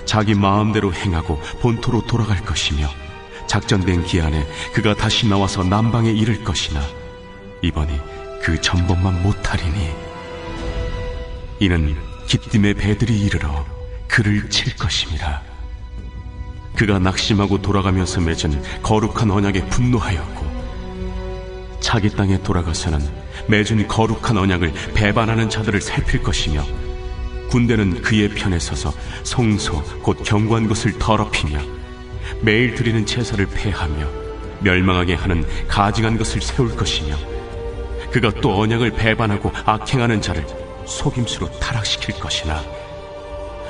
자기 마음대로 행하고 본토로 돌아갈 것이며 작전된 기한에 그가 다시 나와서 남방에 이를 것이나 이번이 그 전번만 못하리니 이는 기띔의 배들이 이르러 그를 칠 것임이라. 그가 낙심하고 돌아가면서 맺은 거룩한 언약에 분노하였고 자기 땅에 돌아가서는 맺은 거룩한 언약을 배반하는 자들을 살필 것이며 군대는 그의 편에 서서 성소 곧 견고한 것을 더럽히며 매일 드리는 제사를 폐하며 멸망하게 하는 가증한 것을 세울 것이며 그가 또 언약을 배반하고 악행하는 자를 속임수로 타락시킬 것이나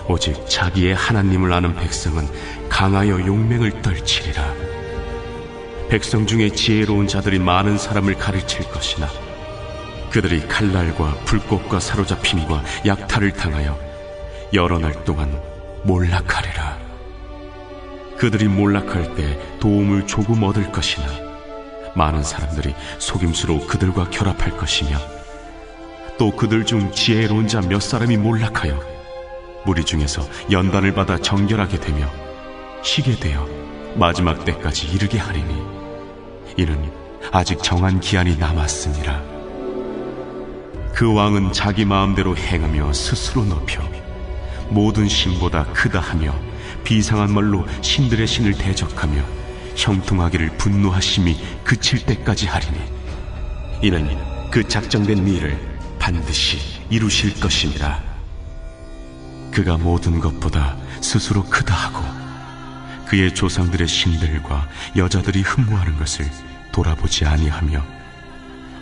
오직 자기의 하나님을 아는 백성은 강하여 용맹을 떨치리라. 백성 중에 지혜로운 자들이 많은 사람을 가르칠 것이나 그들이 칼날과 불꽃과 사로잡힘과 약탈을 당하여 여러 날 동안 몰락하리라. 그들이 몰락할 때 도움을 조금 얻을 것이나 많은 사람들이 속임수로 그들과 결합할 것이며 또 그들 중 지혜로운 자 몇 사람이 몰락하여 무리 중에서 연단을 받아 정결하게 되며 희게 되어 마지막 때까지 이르게 하리니 이는 아직 정한 기한이 남았으니라. 그 왕은 자기 마음대로 행하며 스스로 높여 모든 신보다 크다 하며 비상한 말로 신들의 신을 대적하며 형통하기를 분노하심이 그칠 때까지 하리니 이는 그 작정된 일을 반드시 이루실 것이니라. 그가 모든 것보다 스스로 크다 하고 그의 조상들의 신들과 여자들이 흠모하는 것을 돌아보지 아니하며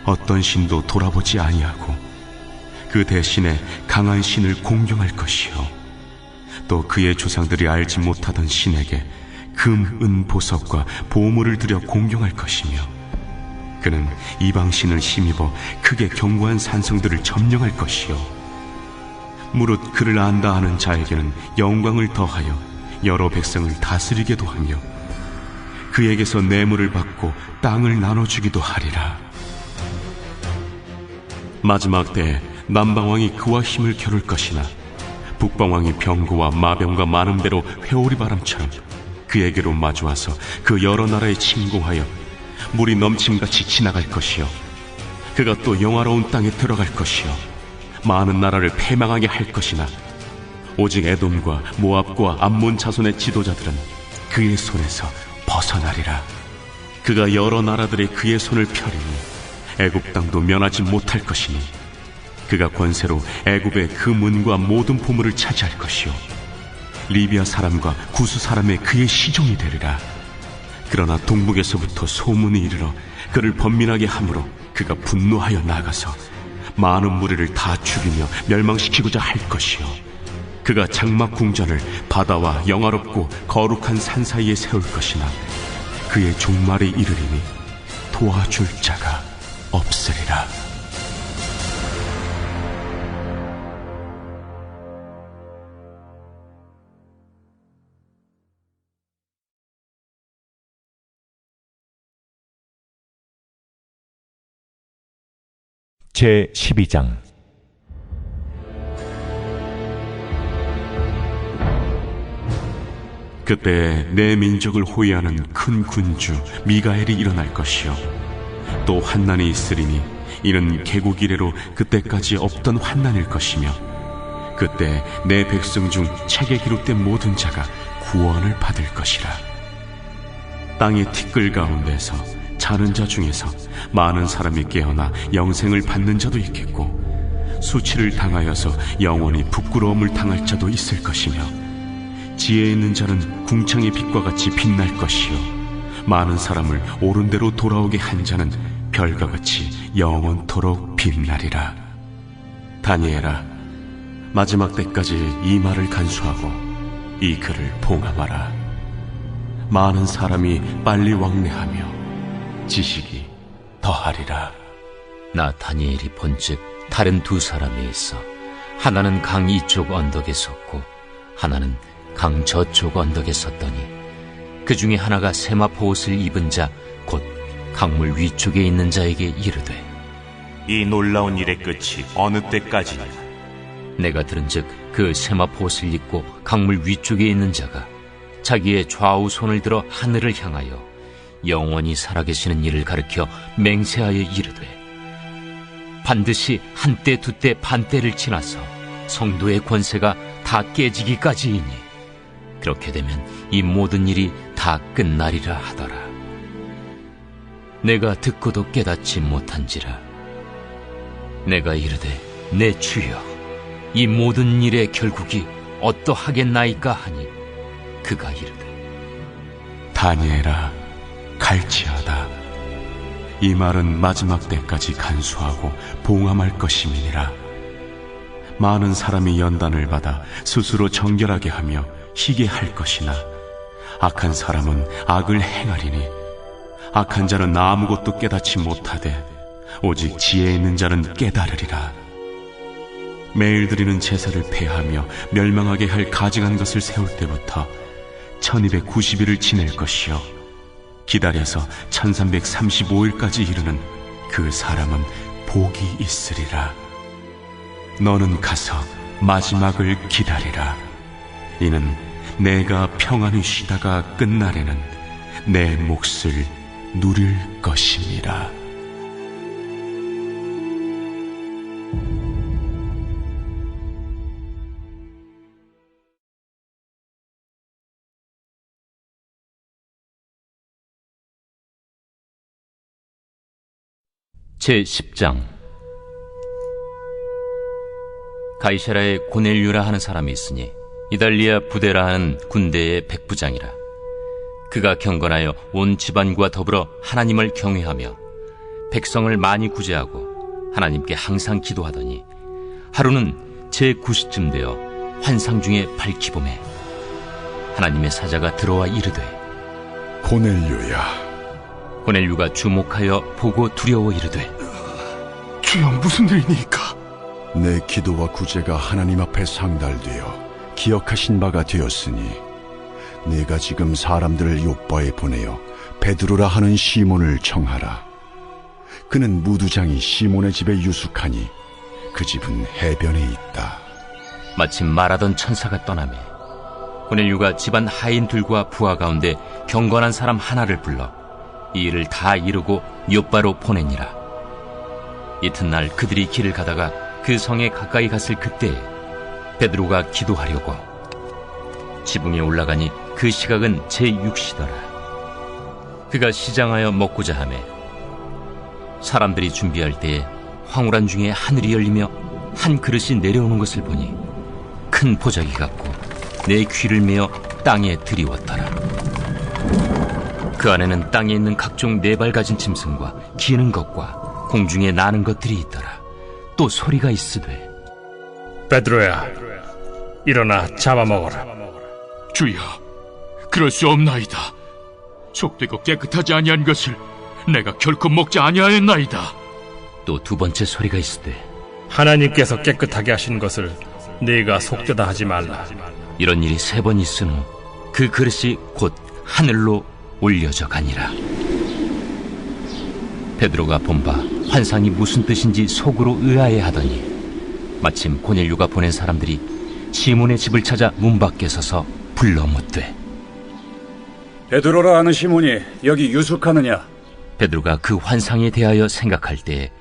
어떤 신도 돌아보지 아니하고 그 대신에 강한 신을 공경할 것이요 또 그의 조상들이 알지 못하던 신에게 금, 은, 보석과 보물을 들여 공경할 것이며 그는 이방 신을 힘입어 크게 견고한 산성들을 점령할 것이요 무릇 그를 안다 하는 자에게는 영광을 더하여 여러 백성을 다스리게도 하며 그에게서 뇌물을 받고 땅을 나눠주기도 하리라. 마지막 때에 남방왕이 그와 힘을 겨룰 것이나 북방왕이 병고와 마병과 많은 배로 회오리 바람처럼 그에게로 마주와서 그 여러 나라에 침공하여 물이 넘침같이 지나갈 것이요 그가 또 영화로운 땅에 들어갈 것이요 많은 나라를 패망하게 할 것이나 오직 에돔과 모압과 암몬 자손의 지도자들은 그의 손에서 벗어나리라. 그가 여러 나라들의 그의 손을 펴리니 애굽 땅도 면하지 못할 것이니 그가 권세로 애굽의 그 문과 모든 보물을 차지할 것이요 리비아 사람과 구스 사람의 그의 시종이 되리라. 그러나 동북에서부터 소문이 이르러 그를 번민하게 함으로 그가 분노하여 나가서 많은 무리를 다 죽이며 멸망시키고자 할 것이요 그가 장막 궁전을 바다와 영화롭고 거룩한 산 사이에 세울 것이나 그의 종말에 이르리니 도와줄 자가 없으리라. 제12장 그때 내 민족을 호위하는 큰 군주 미가엘이 일어날 것이요 또 환난이 있으리니 이는 개국 이래로 그때까지 없던 환난일 것이며 그때 내 백성 중 책에 기록된 모든 자가 구원을 받을 것이라. 땅의 티끌 가운데서 자는 자 중에서 많은 사람이 깨어나 영생을 받는 자도 있겠고 수치를 당하여서 영원히 부끄러움을 당할 자도 있을 것이며 지혜 있는 자는 궁창의 빛과 같이 빛날 것이요 많은 사람을 옳은 대로 돌아오게 한 자는 별과 같이 영원토록 빛나리라. 다니엘아, 마지막 때까지 이 말을 간수하고 이 글을 봉함하라. 많은 사람이 빨리 왕래하며 지식이 더하리라. 나 다니엘이 본즉 다른 두 사람이 있어 하나는 강 이쪽 언덕에 섰고 하나는 강 저쪽 언덕에 섰더니 그 중에 하나가 세마포 옷을 입은 자 곧 강물 위쪽에 있는 자에게 이르되 이 놀라운 일의 끝이 어느 때까지냐? 내가 들은즉 그 세마포 옷을 입고 강물 위쪽에 있는 자가 자기의 좌우 손을 들어 하늘을 향하여 영원히 살아계시는 이를 가리켜 맹세하여 이르되 반드시 한때 두때 반때를 지나서 성도의 권세가 다 깨지기까지이니 그렇게 되면 이 모든 일이 다 끝나리라 하더라. 내가 듣고도 깨닫지 못한지라. 내가 이르되 내 주여 이 모든 일의 결국이 어떠하겠나이까 하니 그가 이르되 다니엘아, 갈지어다. 이 말은 마지막 때까지 간수하고 봉함할 것임이니라. 많은 사람이 연단을 받아 스스로 정결하게 하며 희게 할 것이나 악한 사람은 악을 행하리니 악한 자는 아무것도 깨닫지 못하되 오직 지혜 있는 자는 깨달으리라. 매일 드리는 제사를 폐하며 멸망하게 할 가증한 것을 세울 때부터 1290일을 지낼 것이요 기다려서 1335일까지 이르는 그 사람은 복이 있으리라. 너는 가서 마지막을 기다리라. 이는 내가 평안히 쉬다가 끝날에는 내 몫을 누릴 것임이라. 제10장 가이사라에 고넬류라 하는 사람이 있으니 이달리아 부대라 하는 군대의 백부장이라. 그가 경건하여 온 집안과 더불어 하나님을 경외하며 백성을 많이 구제하고 하나님께 항상 기도하더니 하루는 제9시쯤 되어 환상 중에 밝히봄에 하나님의 사자가 들어와 이르되 고넬류야. 고넬류가 주목하여 보고 두려워 이르되 주여, 무슨 일이니까? 내 기도와 구제가 하나님 앞에 상달되어 기억하신 바가 되었으니 네가 지금 사람들을 요빠에 보내어 베드로라 하는 시몬을 청하라. 그는 무두장이 시몬의 집에 유숙하니 그 집은 해변에 있다. 마침 말하던 천사가 떠나매 고넬류가 집안 하인들과 부하 가운데 경건한 사람 하나를 불러 이 일을 다 이루고 요빠로 보내니라. 이튿날 그들이 길을 가다가 그 성에 가까이 갔을 그때에 베드로가 기도하려고 지붕에 올라가니 그 시각은 제6시더라. 그가 시장하여 먹고자 하매 사람들이 준비할 때에 황홀한 중에 하늘이 열리며 한 그릇이 내려오는 것을 보니 큰 보자기 같고 내 귀를 메어 땅에 들이웠더라. 그 안에는 땅에 있는 각종 네 발 가진 짐승과 기는 것과 공중에 나는 것들이 있더라. 또 소리가 있으되 베드로야, 일어나 잡아먹어라. 주여, 그럴 수 없나이다. 속되고 깨끗하지 아니한 것을 내가 결코 먹지 아니하였나이다. 또 두 번째 소리가 있으되 하나님께서 깨끗하게 하신 것을 네가 속되다 하지 말라. 이런 일이 세 번 있은 후 그 그릇이 곧 하늘로 올려져 가니라. 베드로가 본바 환상이 무슨 뜻인지 속으로 의아해하더니 마침 고넬료가 보낸 사람들이 시몬의 집을 찾아 문 밖에 서서 불러 묻되 베드로라 하는 시몬이 여기 유숙하느냐? 베드로가 그 환상에 대하여 생각할 때에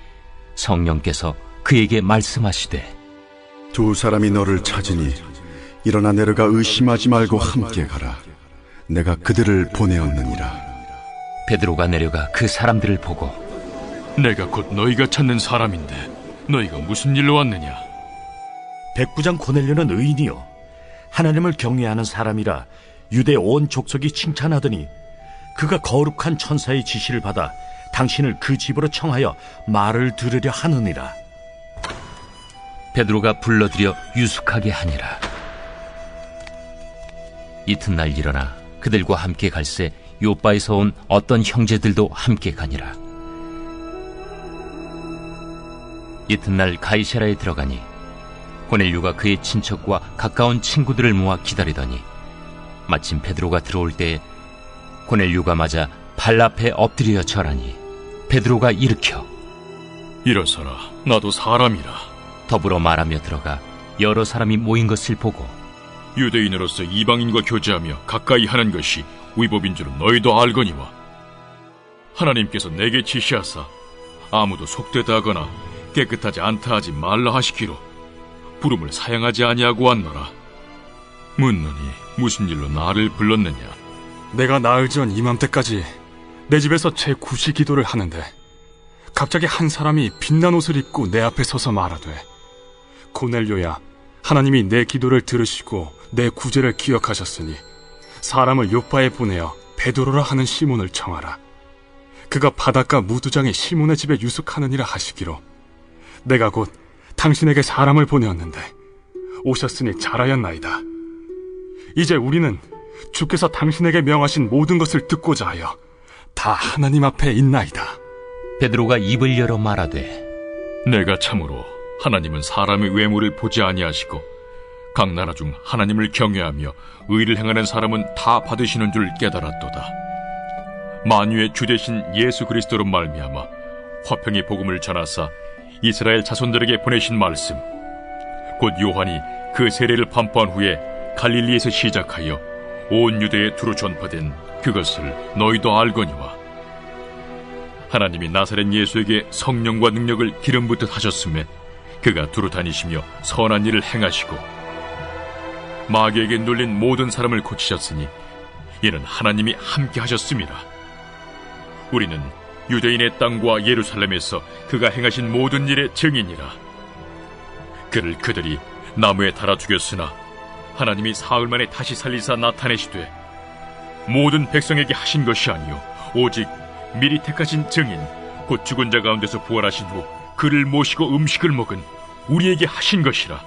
성령께서 그에게 말씀하시되 두 사람이 너를 찾으니 일어나 내려가 의심하지 말고 함께 가라. 내가 그들을 보내었느니라. 베드로가 내려가 그 사람들을 보고 내가 곧 너희가 찾는 사람인데 너희가 무슨 일로 왔느냐? 백부장 고넬료는 의인이요 하나님을 경외하는 사람이라 유대 온 족속이 칭찬하더니 그가 거룩한 천사의 지시를 받아 당신을 그 집으로 청하여 말을 들으려 하느니라. 베드로가 불러들여 유숙하게 하니라. 이튿날 일어나 그들과 함께 갈새 요빠에서 온 어떤 형제들도 함께 가니라. 이튿날 가이사랴에 들어가니 고넬료가 그의 친척과 가까운 친구들을 모아 기다리더니 마침 베드로가 들어올 때에 고넬료가 맞아 발 앞에 엎드려 절하니 베드로가 일으켜 일어서라, 나도 사람이라. 더불어 말하며 들어가 여러 사람이 모인 것을 보고 유대인으로서 이방인과 교제하며 가까이 하는 것이 위법인 줄은 너희도 알거니와 하나님께서 내게 지시하사 아무도 속되다 하거나 깨끗하지 않다 하지 말라 하시기로 부름을 사양하지 아니하고 왔노라. 묻노니 무슨 일로 나를 불렀느냐? 내가 나흘 전 이맘때까지 내 집에서 제9시 기도를 하는데 갑자기 한 사람이 빛난 옷을 입고 내 앞에 서서 말하되 고넬료야, 하나님이 내 기도를 들으시고 내 구제를 기억하셨으니 사람을 요빠에 보내어 베드로라 하는 시몬을 청하라. 그가 바닷가 무두장의 시몬의 집에 유숙하느니라 하시기로 내가 곧 당신에게 사람을 보내었는데 오셨으니 잘하였나이다. 이제 우리는 주께서 당신에게 명하신 모든 것을 듣고자 하여 다 하나님 앞에 있나이다. 베드로가 입을 열어 말하되 내가 참으로 하나님은 사람의 외모를 보지 아니하시고 각 나라 중 하나님을 경외하며 의를 행하는 사람은 다 받으시는 줄 깨달았도다. 만유의 주 되신 예수 그리스도로 말미암아 화평의 복음을 전하사 이스라엘 자손들에게 보내신 말씀 곧 요한이 그 세례를 반포한 후에 갈릴리에서 시작하여 온 유대에 두루 전파된 그것을 너희도 알거니와 하나님이 나사렛 예수에게 성령과 능력을 기름 붓듯 하셨음에 그가 두루 다니시며 선한 일을 행하시고 마귀에게 눌린 모든 사람을 고치셨으니 이는 하나님이 함께 하셨음이라. 우리는 유대인의 땅과 예루살렘에서 그가 행하신 모든 일의 증인이라. 그를 그들이 나무에 달아 죽였으나 하나님이 사흘 만에 다시 살리사 나타내시되 모든 백성에게 하신 것이 아니요 오직 미리 택하신 증인 곧 죽은 자 가운데서 부활하신 후 그를 모시고 음식을 먹은 우리에게 하신 것이라.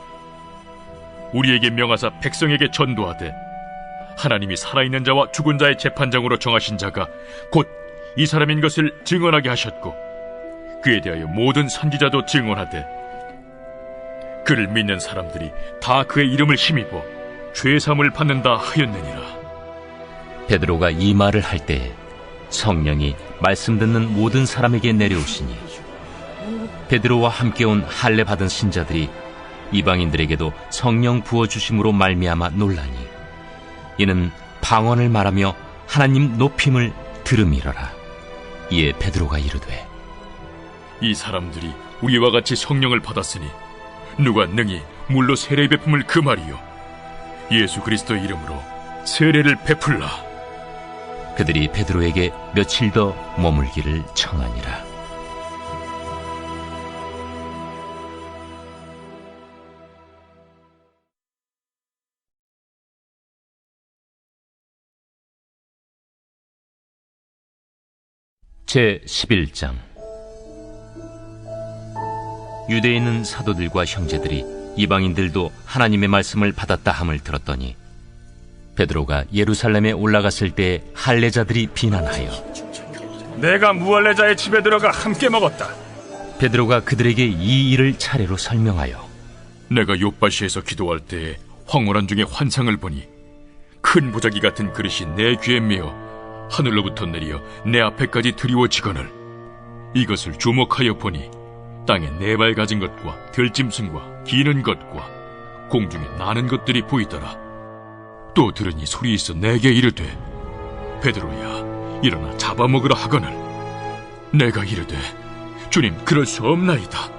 우리에게 명하사 백성에게 전도하되 하나님이 살아있는 자와 죽은 자의 재판장으로 정하신 자가 곧 이 사람인 것을 증언하게 하셨고 그에 대하여 모든 선지자도 증언하되 그를 믿는 사람들이 다 그의 이름을 힘입어 죄사함을 받는다 하였느니라. 베드로가 이 말을 할 때에 성령이 말씀 듣는 모든 사람에게 내려오시니 베드로와 함께 온 할례 받은 신자들이 이방인들에게도 성령 부어주심으로 말미암아 놀라니 이는 방언을 말하며 하나님 높임을 들음이러라. 이에 베드로가 이르되 이 사람들이 우리와 같이 성령을 받았으니 누가 능히 물로 세례 베품을 금하리요 예수 그리스도의 이름으로 세례를 베풀라. 그들이 베드로에게 며칠 더 머물기를 청하니라. 제 11장. 유대에 있는 사도들과 형제들이 이방인들도 하나님의 말씀을 받았다 함을 들었더니 베드로가 예루살렘에 올라갔을 때 할례자들이 비난하여 내가 무할례자의 집에 들어가 함께 먹었다. 베드로가 그들에게 이 일을 차례로 설명하여 내가 욥바시에서 기도할 때에 황홀한 중에 환상을 보니 큰 보자기 같은 그릇이 내 귀에 메어 하늘로부터 내려 내 앞에까지 드리워지거늘 이것을 주목하여 보니 땅에 네 발 가진 것과 들짐승과 기는 것과 공중에 나는 것들이 보이더라. 또 들으니 소리 있어 내게 이르되 베드로야 일어나 잡아먹으라 하거늘 내가 이르되 주님 그럴 수 없나이다.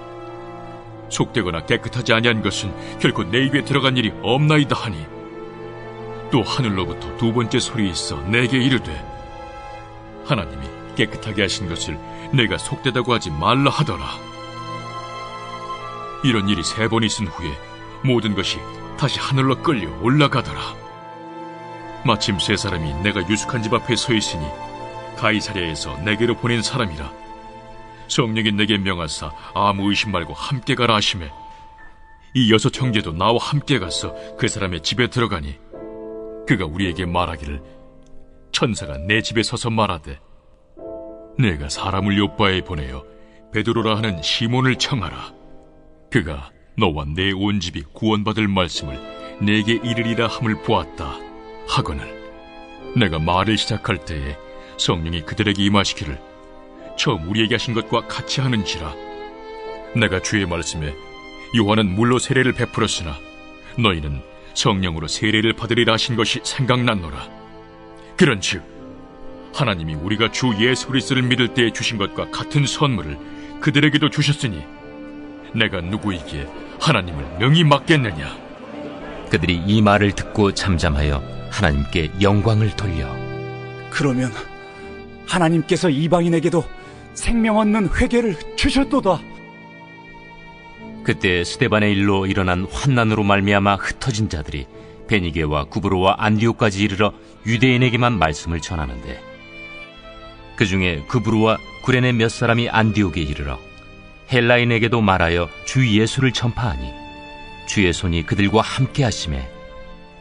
속되거나 깨끗하지 아니한 것은 결코 내 입에 들어간 일이 없나이다 하니 또 하늘로부터 두 번째 소리 있어 내게 이르되 하나님이 깨끗하게 하신 것을 내가 속되다고 하지 말라 하더라. 이런 일이 3번 있은 후에 모든 것이 다시 하늘로 끌려 올라가더라. 마침 3사람이 내가 유숙한 집 앞에 서 있으니 가이사랴에서 내게로 보낸 사람이라. 성령이 내게 명하사 아무 의심 말고 함께 가라 하시매 이 6 형제도 나와 함께 가서 그 사람의 집에 들어가니 그가 우리에게 말하기를 천사가 내 집에 서서 말하되 내가 사람을 요빠에 보내어 베드로라 하는 시몬을 청하라. 그가 너와 내 온 집이 구원받을 말씀을 내게 이르리라 함을 보았다 하거늘 내가 말을 시작할 때에 성령이 그들에게 임하시기를 처음 우리에게 하신 것과 같이 하는지라. 내가 주의 말씀에 요한은 물로 세례를 베풀었으나 너희는 성령으로 세례를 받으리라 하신 것이 생각났노라. 그런즉 하나님이 우리가 주 예수 그리스도를 믿을 때에 주신 것과 같은 선물을 그들에게도 주셨으니 내가 누구이기에 하나님을 명히 맡겠느냐. 그들이 이 말을 듣고 잠잠하여 하나님께 영광을 돌려 그러면 하나님께서 이방인에게도 생명 얻는 회개를 주셨도다. 그때 스데반의 일로 일어난 환난으로 말미암아 흩어진 자들이 베니게와 구브로와 안디옥까지 이르러 유대인에게만 말씀을 전하는데 그 중에 구브로와 구레네 몇 사람이 안디옥에 이르러 헬라인에게도 말하여 주 예수를 전파하니 주의 손이 그들과 함께 하심에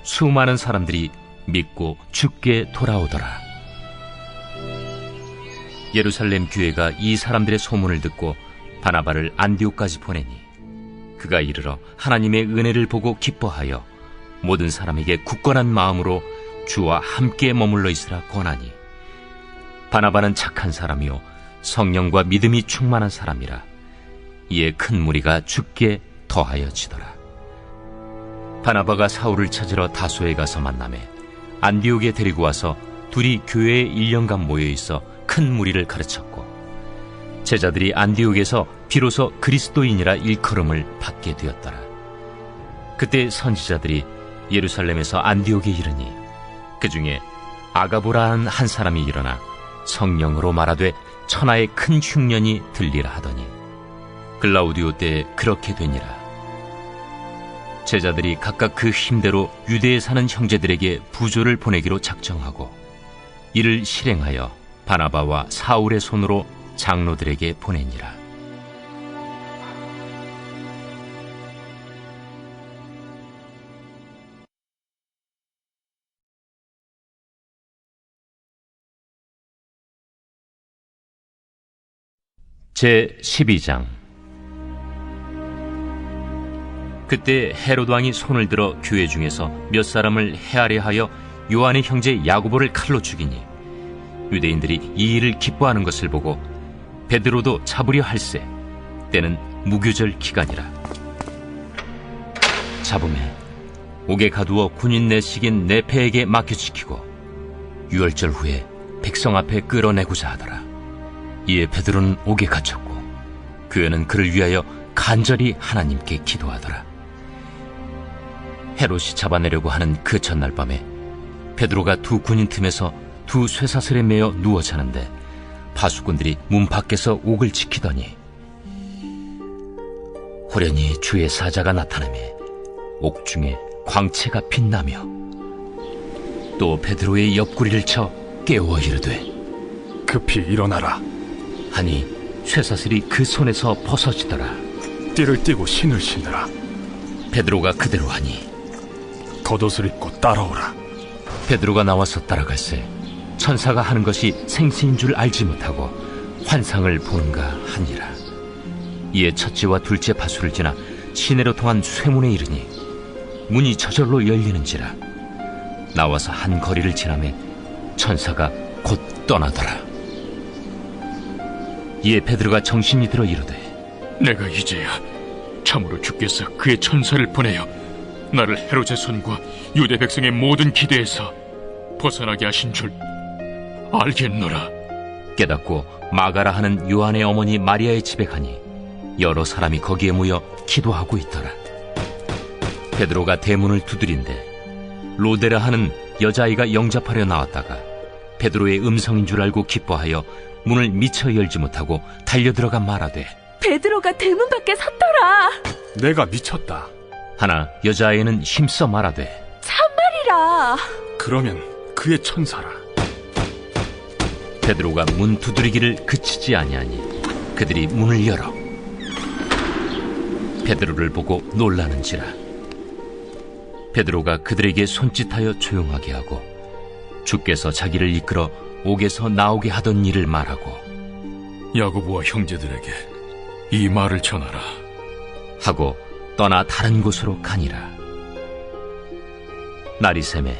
수많은 사람들이 믿고 주께 돌아오더라. 예루살렘 교회가 이 사람들의 소문을 듣고 바나바를 안디옥까지 보내니 그가 이르러 하나님의 은혜를 보고 기뻐하여 모든 사람에게 굳건한 마음으로 주와 함께 머물러 있으라 권하니 바나바는 착한 사람이요 성령과 믿음이 충만한 사람이라. 이에 큰 무리가 주께 더하여지더라. 바나바가 사울을 찾으러 다소에 가서 만나매 안디옥에 데리고 와서 둘이 교회에 1년간 모여있어 큰 무리를 가르쳤고 제자들이 안디옥에서 비로소 그리스도인이라 일컬음을 받게 되었더라. 그때 선지자들이 예루살렘에서 안디옥에 이르니 그 중에 아가보라 하는 한 사람이 일어나 성령으로 말하되 천하의 큰 흉년이 들리라 하더니 글라우디오 때에 그렇게 되니라. 제자들이 각각 그 힘대로 유대에 사는 형제들에게 부조를 보내기로 작정하고 이를 실행하여 바나바와 사울의 손으로 장로들에게 보내니라. 제 12장. 그때 헤롯 왕이 손을 들어 교회 중에서 몇 사람을 해하려 하여 요한의 형제 야고보를 칼로 죽이니 유대인들이 이 일을 기뻐하는 것을 보고 베드로도 잡으려 할세 때는 무교절 기간이라. 잡음에 옥에 가두어 군인 내식인 네페에게 맡겨지키고 유월절 후에 백성 앞에 끌어내고자 하더라. 이에 베드로는 옥에 갇혔고 교회는 그를 위하여 간절히 하나님께 기도하더라. 헤롯이 잡아내려고 하는 그 전날 밤에 베드로가 두 군인 틈에서 두 쇠사슬에 매어 누워 자는데 파수꾼들이 문 밖에서 옥을 지키더니 호련히 주의 사자가 나타나매 옥중에 광채가 빛나며 또 베드로의 옆구리를 쳐 깨워 이르되 급히 일어나라 하니 쇠사슬이 그 손에서 벗어지더라. 띠를 띠고 신을 신으라. 베드로가 그대로 하니 겉옷을 입고 따라오라. 베드로가 나와서 따라갈새 천사가 하는 것이 생시인 줄 알지 못하고 환상을 보는가 하니라. 이에 첫째와 둘째 파수를 지나 시내로 통한 쇠문에 이르니 문이 저절로 열리는지라. 나와서 한 거리를 지나매 천사가 곧 떠나더라. 이에 베드로가 정신이 들어 이르되 내가 이제야 참으로 주께서 그의 천사를 보내어 나를 헤롯의 손과 유대 백성의 모든 기대에서 벗어나게 하신 줄 알겠노라. 깨닫고 마가라 하는 요한의 어머니 마리아의 집에 가니 여러 사람이 거기에 모여 기도하고 있더라. 베드로가 대문을 두드린데 로데라 하는 여자아이가 영접하려 나왔다가 베드로의 음성인 줄 알고 기뻐하여 문을 미처 열지 못하고 달려들어가 말하되 베드로가 대문 밖에 섰더라. 내가 미쳤다 하나 여자아이는 힘써 말하되 참말이라. 그러면 그의 천사라. 베드로가 문 두드리기를 그치지 아니하니 그들이 문을 열어 베드로를 보고 놀라는지라. 베드로가 그들에게 손짓하여 조용하게 하고 주께서 자기를 이끌어 옥에서 나오게 하던 일을 말하고 야고보와 형제들에게 이 말을 전하라 하고 떠나 다른 곳으로 가니라. 날이 새매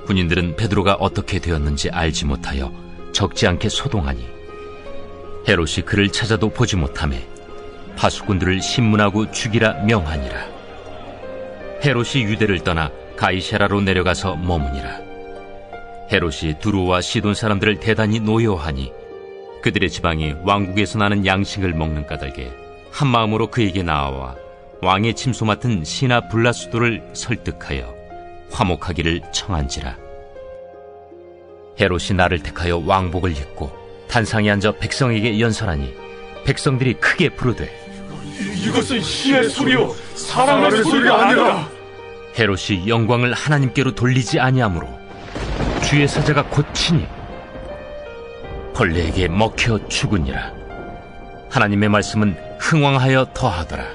군인들은 베드로가 어떻게 되었는지 알지 못하여 적지 않게 소동하니 헤롯이 그를 찾아도 보지 못하매 파수꾼들을 신문하고 죽이라 명하니라. 헤롯이 유대를 떠나 가이사라로 내려가서 머무니라. 헤롯이 두로와 시돈 사람들을 대단히 노여워하니 그들의 지방이 왕국에서 나는 양식을 먹는 까닭에 한 마음으로 그에게 나아와 왕의 침소 맡은 시나 블라수도를 설득하여 화목하기를 청한지라. 헤롯이 나를 택하여 왕복을 입고 단상에 앉아 백성에게 연설하니 백성들이 크게 부르되 이것은 신의 소리요 사람의 소리가 아니라. 헤롯이 영광을 하나님께로 돌리지 아니하므로 주의 사자가 곧치니 벌레에게 먹혀 죽으니라. 하나님의 말씀은 흥왕하여 더하더라.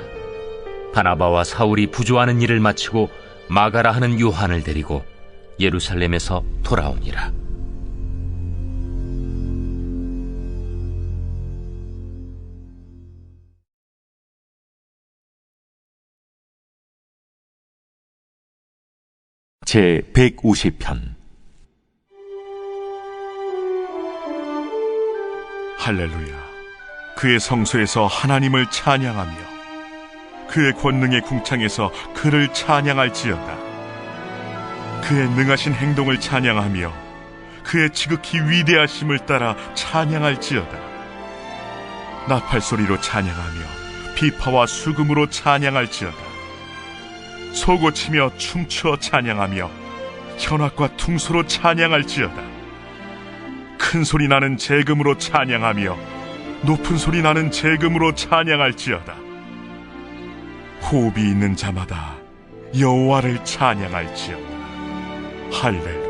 바나바와 사울이 부조하는 일을 마치고 마가라 하는 요한을 데리고 예루살렘에서 돌아오니라. 제 150편 할렐루야. 그의 성소에서 하나님을 찬양하며 그의 권능의 궁창에서 그를 찬양할지어다. 그의 능하신 행동을 찬양하며 그의 지극히 위대하심을 따라 찬양할지어다. 나팔소리로 찬양하며 비파와 수금으로 찬양할지어다. 소고치며 춤추어 찬양하며 현악과 퉁소로 찬양할지어다. 큰 소리 나는 재금으로 찬양하며 높은 소리 나는 재금으로 찬양할지어다. 호흡이 있는 자마다 여호와를 찬양할지어다. 할렐루야.